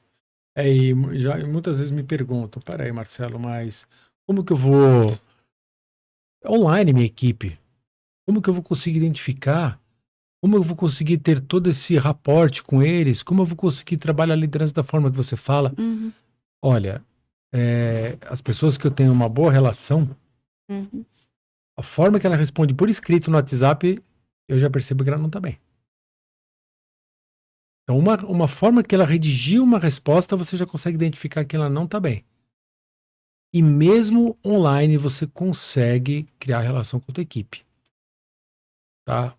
Speaker 2: Muitas vezes me perguntam, peraí, Marcelo, mas como que eu vou online minha equipe? Como que eu vou conseguir identificar? Como eu vou conseguir ter todo esse raporte com eles? Como eu vou conseguir trabalhar a liderança da forma que você fala?
Speaker 1: Uhum,
Speaker 2: Olha, as pessoas que eu tenho uma boa relação,
Speaker 1: uhum.
Speaker 2: a forma que ela responde por escrito no WhatsApp, eu já percebo que ela não está bem. Então, uma forma que ela redigiu uma resposta, você já consegue identificar que ela não está bem. E mesmo online, você consegue criar relação com a tua equipe. Tá?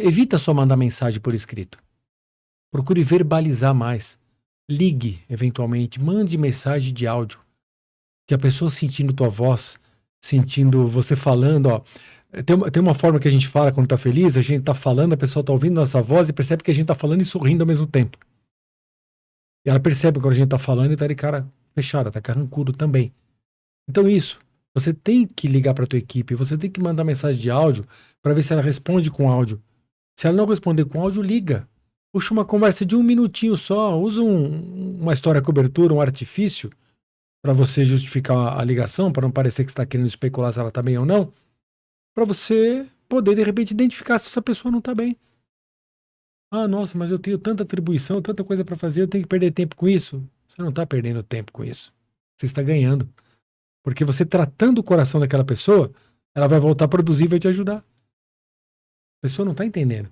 Speaker 2: Evita só mandar mensagem por escrito. Procure verbalizar mais. Ligue, eventualmente. Mande mensagem de áudio. Que a pessoa sentindo tua voz, sentindo você falando, ó. Tem uma forma que a gente fala quando tá feliz, a gente tá falando, a pessoa tá ouvindo nossa voz e percebe que a gente tá falando e sorrindo ao mesmo tempo. E ela percebe quando a gente tá falando e tá de cara fechada, tá carrancudo também. Então isso, você tem que ligar pra tua equipe, você tem que mandar mensagem de áudio para ver se ela responde com áudio. Se ela não responder com áudio, liga. Puxa uma conversa de 1 minutinho só, usa uma história cobertura, um artifício, para você justificar a ligação, para não parecer que você está querendo especular se ela está bem ou não, para você poder, de repente, identificar se essa pessoa não está bem. Ah, nossa, mas eu tenho tanta atribuição, tanta coisa para fazer, eu tenho que perder tempo com isso. Você não está perdendo tempo com isso. Você está ganhando. Porque você tratando o coração daquela pessoa, ela vai voltar a produzir e vai te ajudar. A pessoa não está entendendo.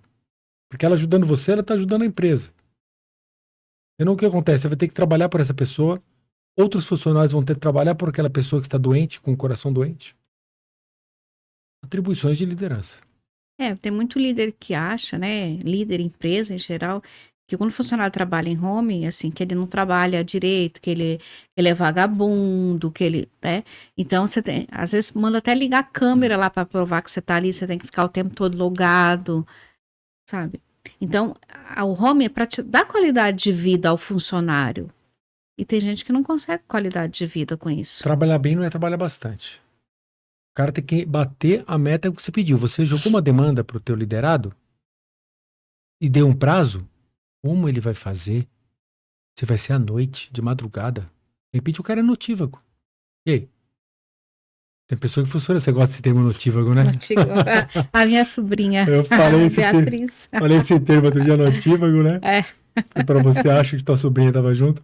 Speaker 2: Porque ela ajudando você, ela está ajudando a empresa. Então, o que acontece? Você vai ter que trabalhar por essa pessoa, outros funcionários vão ter que trabalhar por aquela pessoa que está doente, com o coração doente. Atribuições de liderança.
Speaker 1: Tem muito líder que acha, né, líder, empresa em geral, que quando o funcionário trabalha em home, assim, que ele não trabalha direito, que ele é vagabundo, que ele, né? Então você tem, às vezes manda até ligar a câmera lá para provar que você tá ali, você tem que ficar o tempo todo logado, sabe? Então, o home é para dar qualidade de vida ao funcionário. E tem gente que não consegue qualidade de vida com isso.
Speaker 2: Trabalhar bem não é trabalhar bastante. O cara tem que bater a meta que você pediu. Você jogou uma demanda para o teu liderado e deu um prazo. Como ele vai fazer? Se vai ser à noite, de madrugada. De repente o cara é notívago. E aí? Tem pessoa que funciona. Você gosta desse termo notívago, né?
Speaker 1: A minha sobrinha,
Speaker 2: Eu
Speaker 1: a Beatriz.
Speaker 2: falei esse termo outro dia, notívago, né?
Speaker 1: É.
Speaker 2: Para você acha que tua sobrinha estava junto.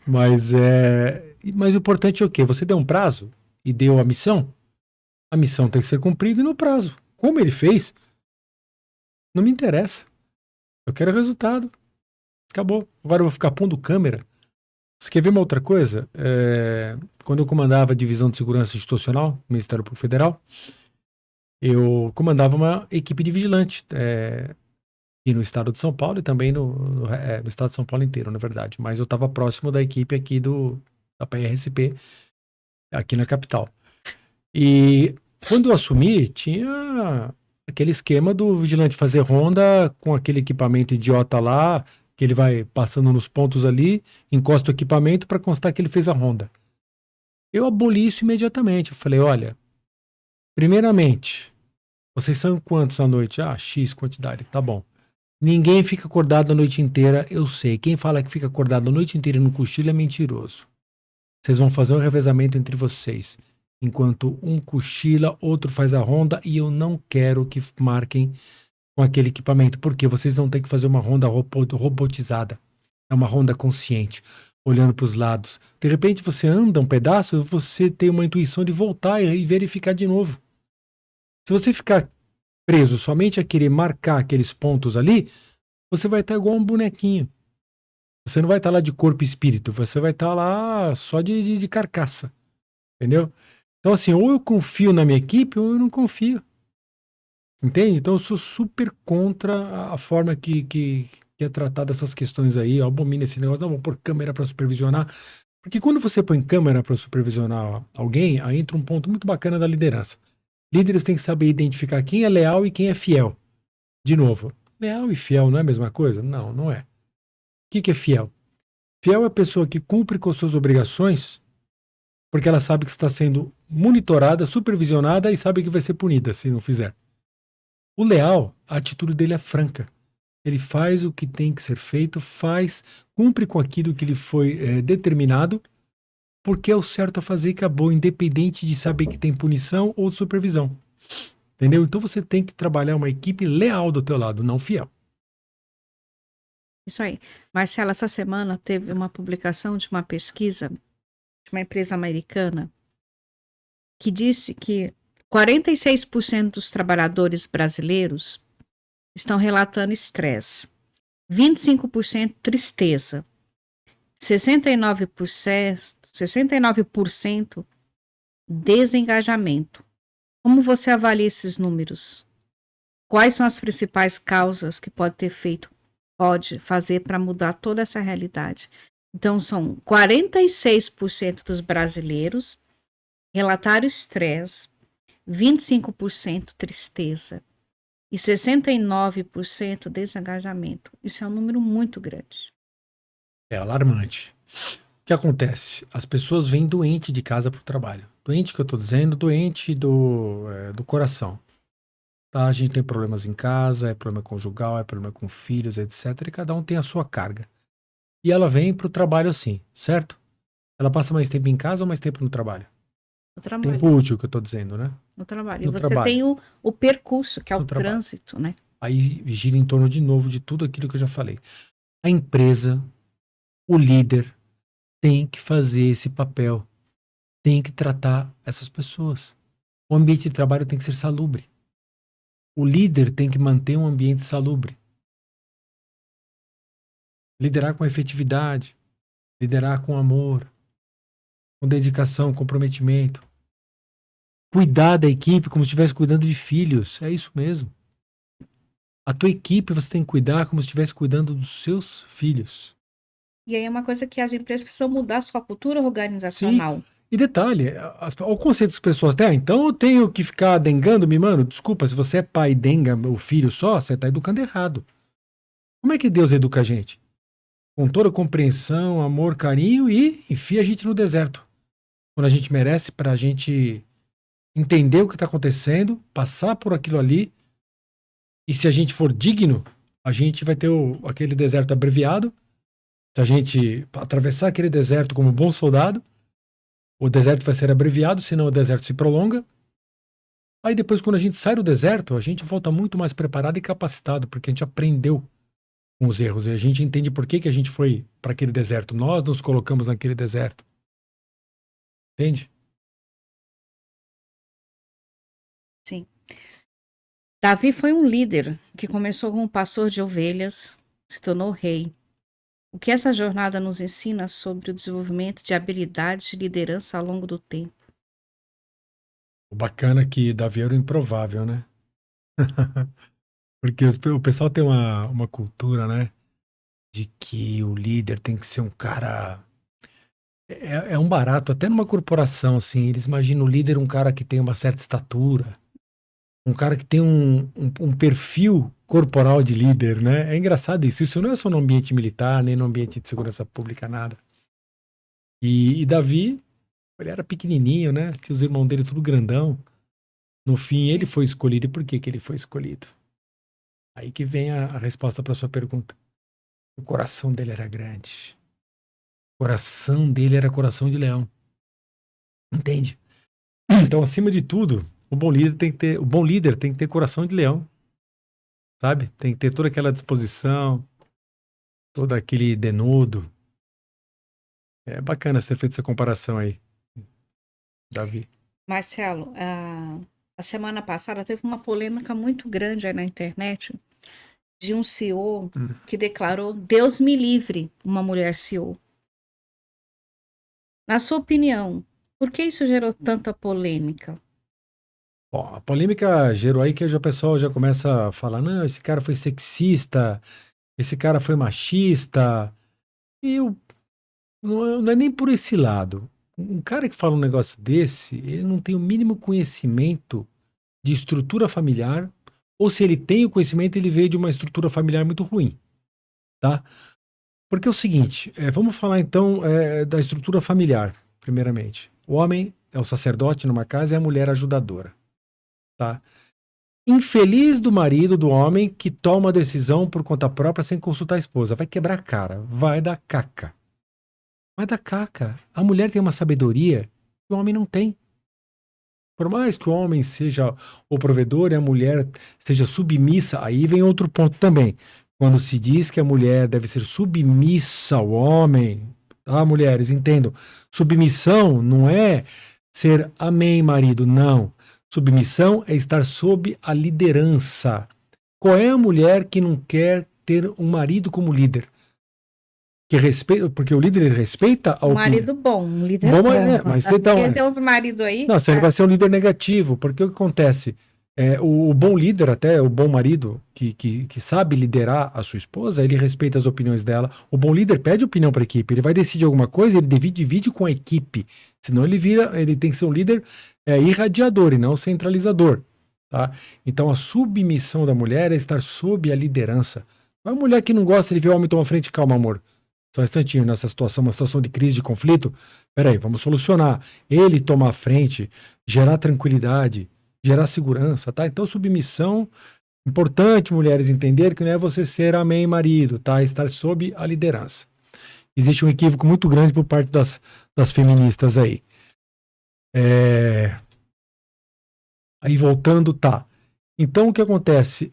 Speaker 2: Mas o importante é o quê? Você deu um prazo e deu a missão tem que ser cumprida e no prazo. Como ele fez, não me interessa. Eu quero resultado. Acabou. Agora eu vou ficar pondo câmera. Você quer ver uma outra coisa? Quando eu comandava a Divisão de Segurança Institucional, no Ministério Público Federal, eu comandava uma equipe de vigilante aqui no estado de São Paulo e também no estado de São Paulo inteiro, na verdade. Mas eu estava próximo da equipe aqui da PRSP, aqui na capital. E quando eu assumi, tinha aquele esquema do vigilante fazer ronda com aquele equipamento idiota lá, que ele vai passando nos pontos ali, encosta o equipamento para constar que ele fez a ronda. Eu aboli isso imediatamente. Eu falei, olha, primeiramente, vocês são quantos à noite? Ah, X quantidade, tá bom. Ninguém fica acordado a noite inteira, eu sei. Quem fala que fica acordado a noite inteira no cochilo é mentiroso. Vocês vão fazer um revezamento entre vocês. Enquanto um cochila, outro faz a ronda e eu não quero que marquem com aquele equipamento, porque vocês não têm que fazer uma ronda robotizada. É uma ronda consciente, olhando para os lados. De repente você anda um pedaço, você tem uma intuição de voltar e verificar de novo. Se você ficar preso somente a querer marcar aqueles pontos ali, você vai estar igual um bonequinho. Você não vai estar lá de corpo e espírito, você vai estar lá só de carcaça. Entendeu? Então, assim, ou eu confio na minha equipe ou eu não confio. Entende? Então, eu sou super contra a forma que é tratada essas questões aí. Eu abomino esse negócio, não, vou pôr câmera para supervisionar. Porque quando você põe câmera para supervisionar alguém, aí entra um ponto muito bacana da liderança. Líderes têm que saber identificar quem é leal e quem é fiel. De novo, leal e fiel não é a mesma coisa? Não, não é. O que é fiel? Fiel é a pessoa que cumpre com suas obrigações porque ela sabe que está sendo monitorada, supervisionada e sabe que vai ser punida se não fizer. O leal, a atitude dele é franca. ele faz o que tem que ser feito, cumpre com aquilo que lhe foi determinado, porque é o certo a fazer e acabou, independente de saber que tem punição ou supervisão. Entendeu? Então você tem que trabalhar uma equipe leal do teu lado, não fiel.
Speaker 1: Isso aí. Marcela, essa semana teve uma publicação de uma pesquisa de uma empresa americana que disse que 46% dos trabalhadores brasileiros estão relatando estresse, 25% tristeza, 69% desengajamento. Como você avalia esses números? Quais são as principais causas que pode fazer para mudar toda essa realidade? Então, são 46% dos brasileiros relataram estresse, 25% tristeza e 69% desengajamento. Isso é um número muito grande.
Speaker 2: É alarmante. O que acontece? As pessoas vêm doente de casa para o trabalho. Doente que eu tô dizendo, doente do coração. Tá? A gente tem problemas em casa, é problema conjugal, é problema com filhos, etc. E cada um tem a sua carga. E ela vem pro trabalho assim, certo? Ela passa mais tempo em casa ou mais tempo no trabalho?
Speaker 1: No trabalho.
Speaker 2: Tempo útil que eu tô dizendo, né?
Speaker 1: No trabalho. E
Speaker 2: No
Speaker 1: você
Speaker 2: trabalho.
Speaker 1: tem o percurso, que é o
Speaker 2: No trabalho.
Speaker 1: trânsito, né?
Speaker 2: Aí gira em torno de novo de tudo aquilo que eu já falei. A empresa, o líder, tem que fazer esse papel. Tem que tratar essas pessoas. O ambiente de trabalho tem que ser salubre. O líder tem que manter um ambiente salubre. Liderar com efetividade, liderar com amor, com dedicação, comprometimento. Cuidar da equipe como se estivesse cuidando de filhos. É isso mesmo. A tua equipe você tem que cuidar como se estivesse cuidando dos seus filhos.
Speaker 1: E aí é uma coisa que as empresas precisam mudar a sua cultura
Speaker 2: Sim.
Speaker 1: organizacional.
Speaker 2: E detalhe, o conceito das pessoas, então eu tenho que ficar dengando, mano, desculpa, se você é pai e denga o filho só, você tá educando errado. Como é que Deus educa a gente? Com toda compreensão, amor, carinho e enfia a gente no deserto. Quando a gente merece, pra gente entender o que tá acontecendo, passar por aquilo ali, e se a gente for digno, a gente vai ter aquele deserto abreviado. Se a gente atravessar aquele deserto como bom soldado, o deserto vai ser abreviado, senão o deserto se prolonga. Aí depois, quando a gente sai do deserto, a gente volta muito mais preparado e capacitado, porque a gente aprendeu com os erros e a gente entende por que a gente foi para aquele deserto. Nós nos colocamos naquele deserto. Entende?
Speaker 1: Sim. Davi foi um líder que começou como pastor de ovelhas, se tornou rei. O que essa jornada nos ensina sobre o desenvolvimento de habilidades de liderança ao longo do tempo?
Speaker 2: O bacana é que Davi era o improvável, né? Porque o pessoal tem uma cultura, né? De que o líder tem que ser um cara. É um barato, até numa corporação, assim. Eles imaginam o líder um cara que tem uma certa estatura, um cara que tem um perfil corporal de líder, né? É engraçado isso. Isso não é só no ambiente militar, nem no ambiente de segurança pública, nada. E Davi, ele era pequenininho, né? Tinha os irmãos dele tudo grandão. No fim, ele foi escolhido. E por que ele foi escolhido? Aí que vem a resposta para sua pergunta. O coração dele era grande. O coração dele era coração de leão. Entende? Então, acima de tudo, o bom líder tem que ter coração de leão, sabe? Tem que ter toda aquela disposição, todo aquele denudo. É bacana você ter feito essa comparação aí, Davi.
Speaker 1: Marcelo, a semana passada teve uma polêmica muito grande aí na internet de um CEO que declarou: Deus me livre, uma mulher CEO. Na sua opinião, por que isso gerou tanta polêmica?
Speaker 2: Bom, a polêmica gerou aí que o pessoal já começa a falar, não, esse cara foi sexista, esse cara foi machista. E não é nem por esse lado. Um cara que fala um negócio desse, ele não tem o mínimo conhecimento de estrutura familiar, ou se ele tem o conhecimento, ele veio de uma estrutura familiar muito ruim, tá? Porque é o seguinte, vamos falar então da estrutura familiar, primeiramente. O homem é o sacerdote numa casa e a mulher a ajudadora, tá? Infeliz do marido, do homem, que toma a decisão por conta própria sem consultar a esposa. Vai quebrar a cara, vai dar caca. Vai dar caca. A mulher tem uma sabedoria que o homem não tem. Por mais que o homem seja o provedor e a mulher seja submissa, aí vem outro ponto também. Quando se diz que a mulher deve ser submissa ao homem, tá, mulheres, entendam. Submissão não é ser amém, marido, não. Submissão é estar sob a liderança. Qual é a mulher que não quer ter um marido como líder? Que respeita, porque o líder ele respeita a
Speaker 1: Um
Speaker 2: opinião.
Speaker 1: marido bom, um líder
Speaker 2: Bom,
Speaker 1: bom.
Speaker 2: mas então,
Speaker 1: Porque tem uns maridos aí.
Speaker 2: não, você vai ser um líder negativo, porque o que acontece? O bom líder, até o bom marido, que sabe liderar a sua esposa, ele respeita as opiniões dela. O bom líder pede opinião para a equipe, ele vai decidir alguma coisa, ele divide com a equipe. Senão ele tem que ser um líder irradiador e não centralizador. Tá? Então a submissão da mulher é estar sob a liderança. Não é uma mulher que não gosta de ver o homem tomar frente, calma, amor. Só um instantinho, nessa situação, uma situação de crise, de conflito. Peraí, vamos solucionar. Ele tomar a frente, gerar tranquilidade, gerar segurança, tá? Então, submissão, importante, mulheres, entender que não é você ser amém marido, tá? Estar sob a liderança. Existe um equívoco muito grande por parte das feministas aí. Aí, voltando, tá. Então, o que acontece?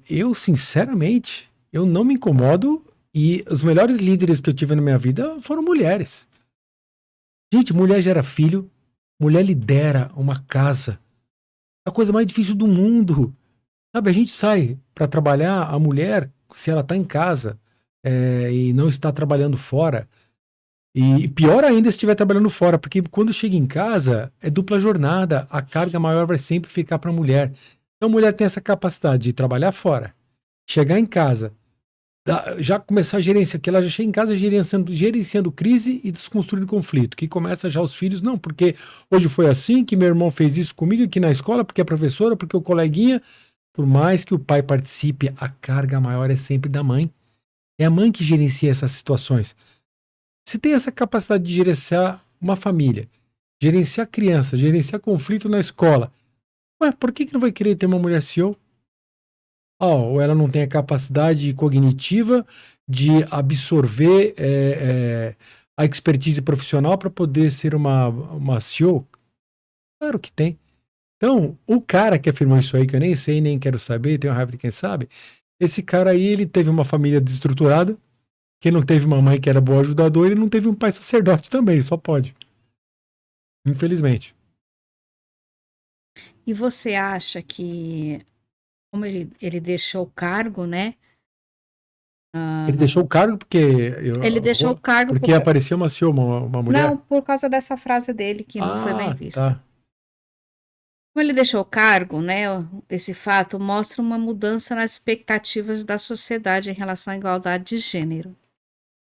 Speaker 2: Eu, sinceramente, eu não me incomodo e os melhores líderes que eu tive na minha vida foram mulheres. Gente, mulher gera filho, mulher lidera uma casa. É a coisa mais difícil do mundo. Sabe, a gente sai para trabalhar, a mulher, se ela tá em casa e não está trabalhando fora, e pior ainda se estiver trabalhando fora, porque quando chega em casa, é dupla jornada, a carga maior vai sempre ficar para a mulher. Então a mulher tem essa capacidade de trabalhar fora, chegar em casa, já começar a gerenciar, que ela já chega em casa gerenciando crise e desconstruindo conflito, que começa já os filhos, não, porque hoje foi assim, que meu irmão fez isso comigo aqui na escola, porque a professora, porque o coleguinha, por mais que o pai participe, a carga maior é sempre da mãe. É a mãe que gerencia essas situações. Se tem essa capacidade de gerenciar uma família, gerenciar criança, gerenciar conflito na escola, ué, por que não vai querer ter uma mulher CEO? Ou ela não tem a capacidade cognitiva de absorver a expertise profissional para poder ser uma CEO? Claro que tem. Então, o cara que afirmou isso aí, que eu nem sei, nem quero saber, tenho raiva de quem sabe, esse cara aí, ele teve uma família desestruturada, que não teve uma mãe que era boa ajudadora e não teve um pai sacerdote também, só pode. Infelizmente.
Speaker 1: E você acha que, como ele deixou o cargo, né?
Speaker 2: Ele deixou o cargo porque,
Speaker 1: Ele deixou o cargo
Speaker 2: porque aparecia uma CEO, uma mulher?
Speaker 1: não, por causa dessa frase dele que não foi bem
Speaker 2: Ah,
Speaker 1: vista.
Speaker 2: tá.
Speaker 1: Como ele deixou o cargo, né? Esse fato mostra uma mudança nas expectativas da sociedade em relação à igualdade de gênero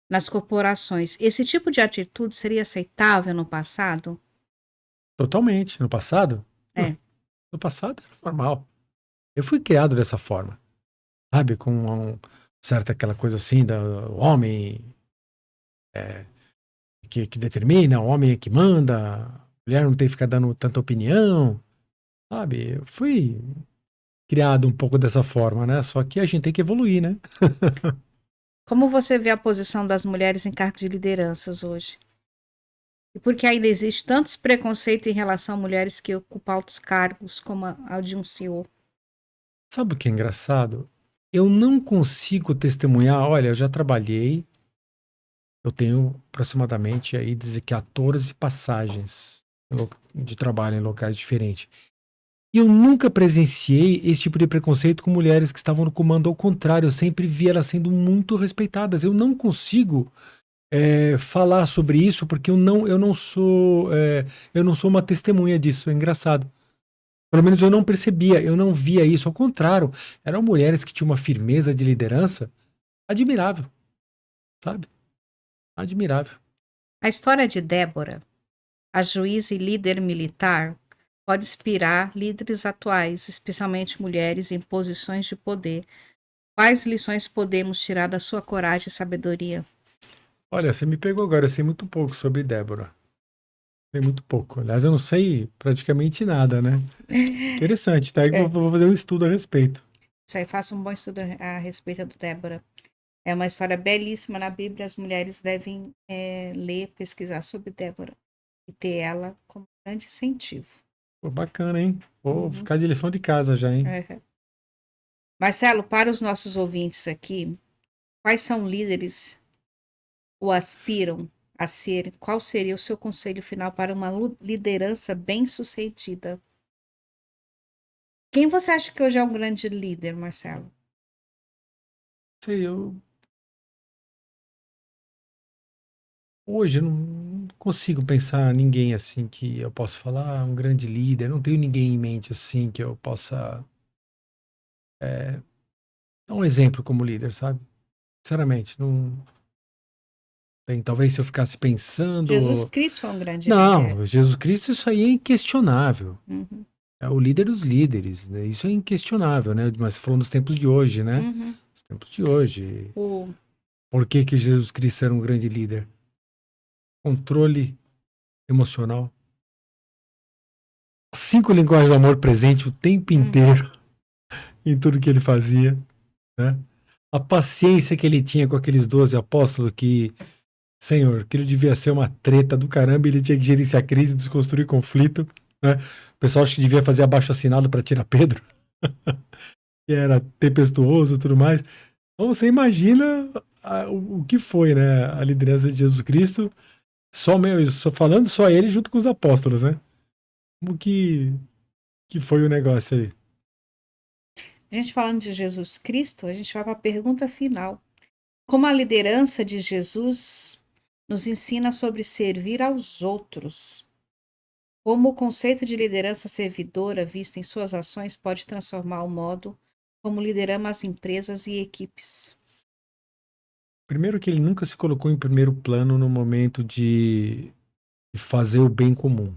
Speaker 1: nas corporações. Esse tipo de atitude seria aceitável no passado?
Speaker 2: Totalmente. No passado?
Speaker 1: É.
Speaker 2: No passado era normal. Eu fui criado dessa forma. Sabe? Com certa aquela coisa assim, do homem que determina, o homem é que manda, a mulher não tem que ficar dando tanta opinião. Sabe? Eu fui criado um pouco dessa forma, né? Só que a gente tem que evoluir, né?
Speaker 1: Como você vê a posição das mulheres em cargos de lideranças hoje? E por que ainda existe tantos preconceitos em relação a mulheres que ocupam altos cargos, como a de um CEO?
Speaker 2: Sabe o que é engraçado? Eu não consigo testemunhar. Olha, eu já trabalhei, eu tenho aproximadamente aí dizer 14 passagens de trabalho em locais diferentes. E eu nunca presenciei esse tipo de preconceito com mulheres que estavam no comando. Ao contrário, eu sempre vi elas sendo muito respeitadas. Eu não consigo falar sobre isso porque eu não sou uma testemunha disso. É engraçado. Pelo menos eu não percebia, eu não via isso. Ao contrário, eram mulheres que tinham uma firmeza de liderança admirável, sabe? Admirável.
Speaker 1: A história de Débora, a juíza e líder militar, pode inspirar líderes atuais, especialmente mulheres em posições de poder. Quais lições podemos tirar da sua coragem e sabedoria?
Speaker 2: Olha, você me pegou agora, eu sei muito pouco sobre Débora. Sei muito pouco. Aliás, eu não sei praticamente nada, né? Interessante, tá? Eu
Speaker 1: É,
Speaker 2: vou fazer um estudo a respeito.
Speaker 1: isso aí, faça um bom estudo a respeito do Débora. É uma história belíssima na Bíblia. As mulheres devem ler, pesquisar sobre Débora e ter ela como grande incentivo.
Speaker 2: Pô, bacana, hein? Vou
Speaker 1: Uhum.
Speaker 2: ficar de lição de casa já, hein?
Speaker 1: É. Marcelo, para os nossos ouvintes aqui, quais são líderes ou aspiram a ser? Qual seria o seu conselho final para uma liderança bem-sucedida? Quem você acha que hoje é um grande líder, Marcelo?
Speaker 2: Sei, eu hoje eu não consigo pensar ninguém assim que eu possa falar, um grande líder. Não tenho ninguém em mente assim que eu possa dar um exemplo como líder, sabe? Sinceramente, não tem. Talvez se eu ficasse
Speaker 1: Jesus
Speaker 2: pensando.
Speaker 1: Cristo foi um grande líder.
Speaker 2: Não, Jesus Cristo, isso aí é inquestionável.
Speaker 1: Uhum,
Speaker 2: É o líder dos líderes, né? Isso é inquestionável, né? Mas você falou nos tempos de hoje, né?
Speaker 1: uhum.
Speaker 2: Os tempos de hoje.
Speaker 1: O,
Speaker 2: Por que que Jesus Cristo era um grande líder? Controle emocional. As 5 linguagens do amor presente o tempo
Speaker 1: uhum.
Speaker 2: inteiro em tudo que ele fazia, né? A paciência que ele tinha com aqueles 12 apóstolos que, Senhor, aquilo devia ser uma treta do caramba, e ele tinha que gerenciar a crise, desconstruir conflito, né? O pessoal acho que devia fazer abaixo-assinado para tirar Pedro, que era tempestuoso e tudo mais. Então você imagina o que foi, né? A liderança de Jesus Cristo, só falando só ele junto com os apóstolos, né? Como que foi o negócio aí?
Speaker 1: A gente falando de Jesus Cristo, a gente vai para a pergunta final. Como a liderança de Jesus nos ensina sobre servir aos outros? Como o conceito de liderança servidora, visto em suas ações, pode transformar o modo como lideramos as empresas e equipes?
Speaker 2: Primeiro que ele nunca se colocou em primeiro plano no momento de fazer o bem comum.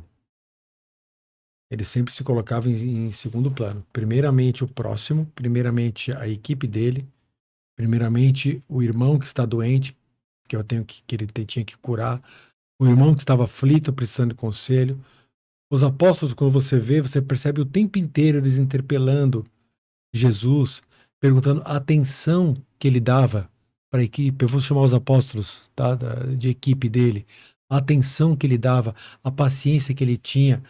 Speaker 2: Ele sempre se colocava em segundo plano. Primeiramente o próximo, primeiramente a equipe dele, primeiramente o irmão que está doente, que eu tenho que ele tinha que curar, o irmão que estava aflito, precisando de conselho. Os apóstolos, quando você vê, você percebe o tempo inteiro eles interpelando Jesus, perguntando a atenção que ele dava para a equipe. Eu vou chamar os apóstolos, tá, de equipe dele. A atenção que ele dava, a paciência que ele tinha,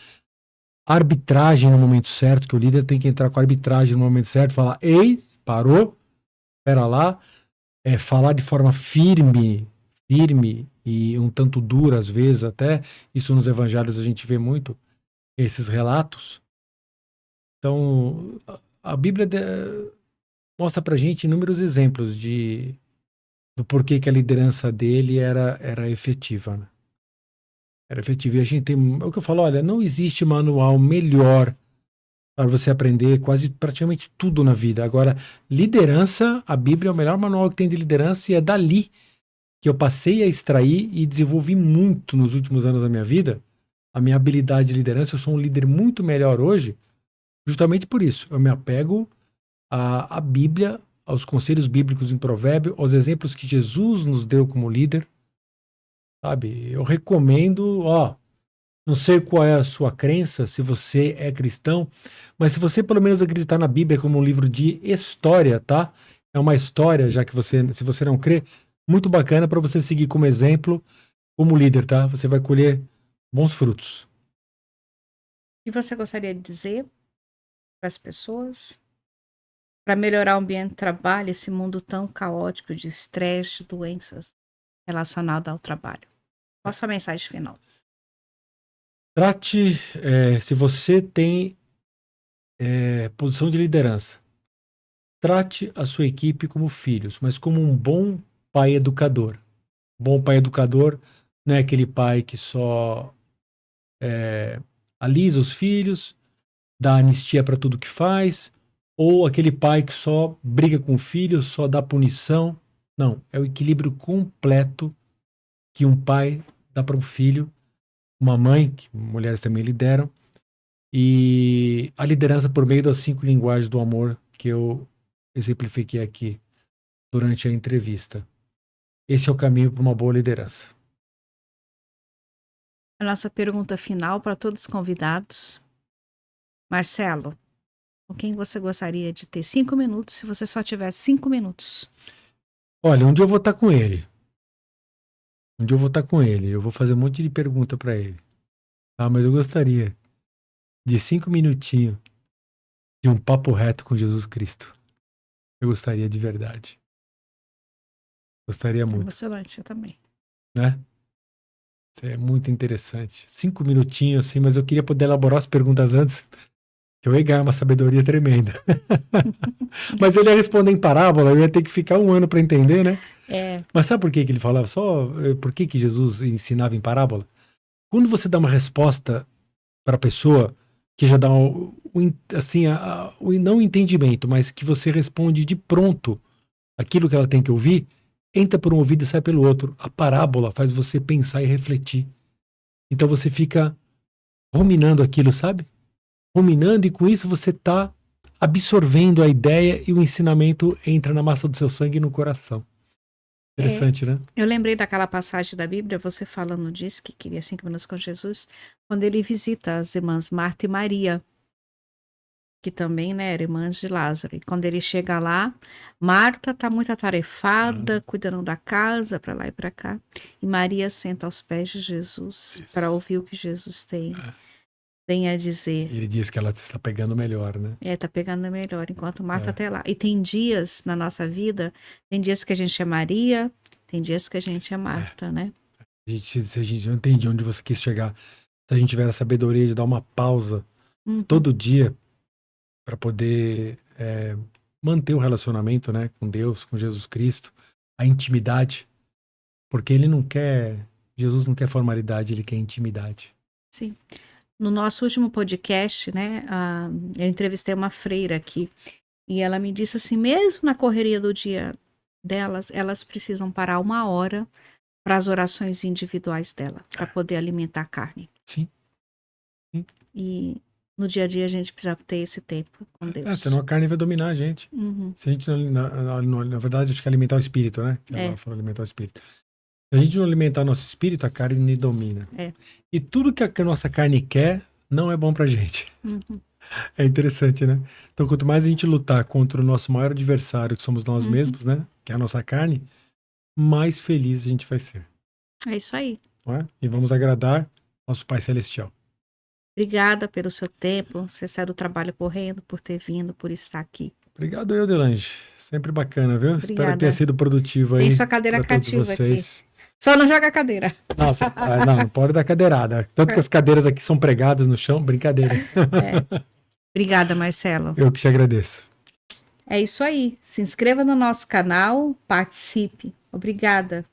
Speaker 2: a arbitragem no momento certo, que o líder tem que entrar com a arbitragem no momento certo, falar: ei, parou, espera lá, falar de forma firme e um tanto dura às vezes até. Isso nos evangelhos a gente vê muito esses relatos. Então, a Bíblia mostra pra gente inúmeros exemplos do porquê que a liderança dele era efetiva, né? Era efetiva. E a gente tem, é o que eu falo, olha, não existe manual melhor para você aprender quase praticamente tudo na vida. Agora, liderança, a Bíblia é o melhor manual que tem de liderança, e é dali que eu passei a extrair e desenvolvi muito nos últimos anos da minha vida a minha habilidade de liderança. Eu sou um líder muito melhor hoje, justamente por isso. Eu me apego à Bíblia, aos conselhos bíblicos em Provérbio, aos exemplos que Jesus nos deu como líder, sabe? Eu recomendo, ó, não sei qual é a sua crença, se você é cristão, mas se você pelo menos acreditar na Bíblia como um livro de história, tá? É uma história, já que você, se você não crê, muito bacana para você seguir como exemplo, como líder, tá? Você vai colher bons frutos.
Speaker 1: O que você gostaria de dizer para as pessoas para melhorar o ambiente de trabalho, esse mundo tão caótico de estresse, de doenças relacionadas ao trabalho? Qual a sua mensagem final?
Speaker 2: Trate, se você tem posição de liderança, trate a sua equipe como filhos, mas como um bom pai educador. Bom pai educador não é aquele pai que só alisa os filhos, dá anistia para tudo que faz, ou aquele pai que só briga com o filho, só dá punição. Não, é o equilíbrio completo que um pai dá para um filho, uma mãe, que mulheres também lideram, e a liderança por meio das 5 linguagens do amor que eu exemplifiquei aqui durante a entrevista. Esse é o caminho para uma boa liderança.
Speaker 1: A nossa pergunta final para todos os convidados. Marcelo, com quem você gostaria de ter 5 minutos se você só tivesse 5 minutos?
Speaker 2: Olha, um dia eu vou estar com ele. Um dia eu vou estar com ele. Eu vou fazer um monte de pergunta para ele. Tá? Mas eu gostaria de 5 minutinhos de um papo reto com Jesus Cristo. Eu gostaria de verdade. Gostaria muito,
Speaker 1: Emocionante, eu também.
Speaker 2: né? Isso é muito interessante. 5 minutinhos assim, mas eu queria poder elaborar as perguntas antes, que eu ia ganhar uma sabedoria tremenda. Mas ele ia responder em parábola, eu ia ter que ficar um ano para entender, né?
Speaker 1: É,
Speaker 2: Mas sabe por que que ele falava? Por que que Jesus ensinava em parábola? Quando você dá uma resposta para a pessoa que já dá assim, o não entendimento, mas que você responde de pronto aquilo que ela tem que ouvir, entra por um ouvido e sai pelo outro. A parábola faz você pensar e refletir. Então você fica ruminando aquilo, sabe? Ruminando, e com isso você está absorvendo a ideia e o ensinamento entra na massa do seu sangue e no coração.
Speaker 1: é,
Speaker 2: Interessante, né?
Speaker 1: eu lembrei daquela passagem da Bíblia, você falando disso, que queria 5 minutos com Jesus, quando ele visita as irmãs Marta e Maria, que também, né, eram irmãs de Lázaro. E quando ele chega lá, Marta está muito atarefada, cuidando da casa, para lá e para cá. E Maria senta aos pés de Jesus para
Speaker 2: Isso.
Speaker 1: ouvir o que Jesus tem a dizer.
Speaker 2: Ele diz que ela está pegando melhor, né?
Speaker 1: Tá pegando melhor, enquanto Marta
Speaker 2: É.
Speaker 1: tá lá. E tem dias na nossa vida, tem dias que a gente é Maria, tem dias que a gente é Marta, né?
Speaker 2: Se a gente não entende onde você quis chegar, se a gente tiver a sabedoria de dar uma pausa
Speaker 1: Uhum.
Speaker 2: todo dia para poder manter o relacionamento, né, com Deus, com Jesus Cristo, a intimidade, porque Jesus não quer formalidade, ele quer intimidade.
Speaker 1: Sim. No nosso último podcast, né, eu entrevistei uma freira aqui e ela me disse assim, mesmo na correria do dia delas, elas precisam parar 1 hora para as orações individuais dela, para poder alimentar a carne.
Speaker 2: Sim.
Speaker 1: E no dia a dia a gente precisa ter esse tempo com Deus.
Speaker 2: Senão a carne vai dominar a gente.
Speaker 1: Uhum.
Speaker 2: Se a gente na verdade, acho que é alimentar o espírito, né? Que ela falou alimentar o espírito. Se a gente não alimentar o nosso espírito, a carne domina. E tudo que a nossa carne quer não é bom pra gente.
Speaker 1: Uhum.
Speaker 2: É interessante, né? Então, quanto mais a gente lutar contra o nosso maior adversário, que somos nós mesmos, né? Que é a nossa carne, mais feliz a gente vai ser.
Speaker 1: É isso aí.
Speaker 2: Não é? E vamos agradar nosso Pai Celestial.
Speaker 1: Obrigada pelo seu tempo, você saiu do trabalho correndo, por ter vindo, por estar aqui.
Speaker 2: Obrigado eu, Delange. Sempre bacana, viu?
Speaker 1: Obrigada.
Speaker 2: Espero que tenha sido produtivo aí.
Speaker 1: Tem sua cadeira
Speaker 2: pra todos
Speaker 1: cativa
Speaker 2: vocês.
Speaker 1: aqui. Só não joga a cadeira.
Speaker 2: Nossa, não pode dar cadeirada. Tanto que as cadeiras aqui são pregadas no chão, brincadeira.
Speaker 1: Obrigada, Marcelo.
Speaker 2: Eu que te agradeço.
Speaker 1: É isso aí. Se inscreva no nosso canal, participe. Obrigada.